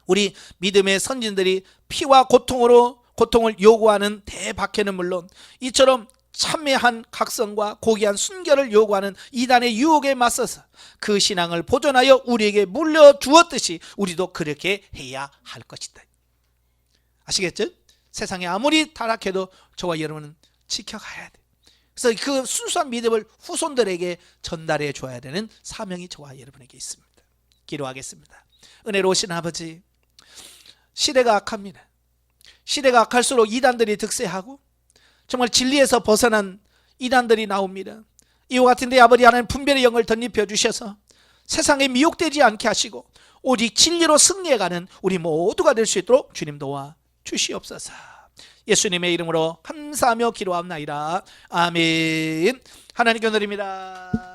[SPEAKER 1] 우리 믿음의 선진들이 피와 고통을 요구하는 대박해는 물론 이처럼 참회한 각성과 고귀한 순결을 요구하는 이단의 유혹에 맞서서 그 신앙을 보존하여 우리에게 물려주었듯이 우리도 그렇게 해야 할 것이다. 아시겠죠? 세상에 아무리 타락해도 저와 여러분은 지켜가야 돼. 그래서 그 순수한 믿음을 후손들에게 전달해 줘야 되는 사명이 저와 여러분에게 있습니다. 기도하겠습니다. 은혜로우신 아버지, 시대가 악합니다. 시대가 악할수록 이단들이 득세하고 정말 진리에서 벗어난 이단들이 나옵니다. 이와 같은데 아버지 하나님 분별의 영을 덧입혀 주셔서 세상에 미혹되지 않게 하시고 오직 진리로 승리해가는 우리 모두가 될 수 있도록 주님 도와 주시옵소서. 예수님의 이름으로 감사하며 기도합나이다. 아멘. 하나님께 드립니다.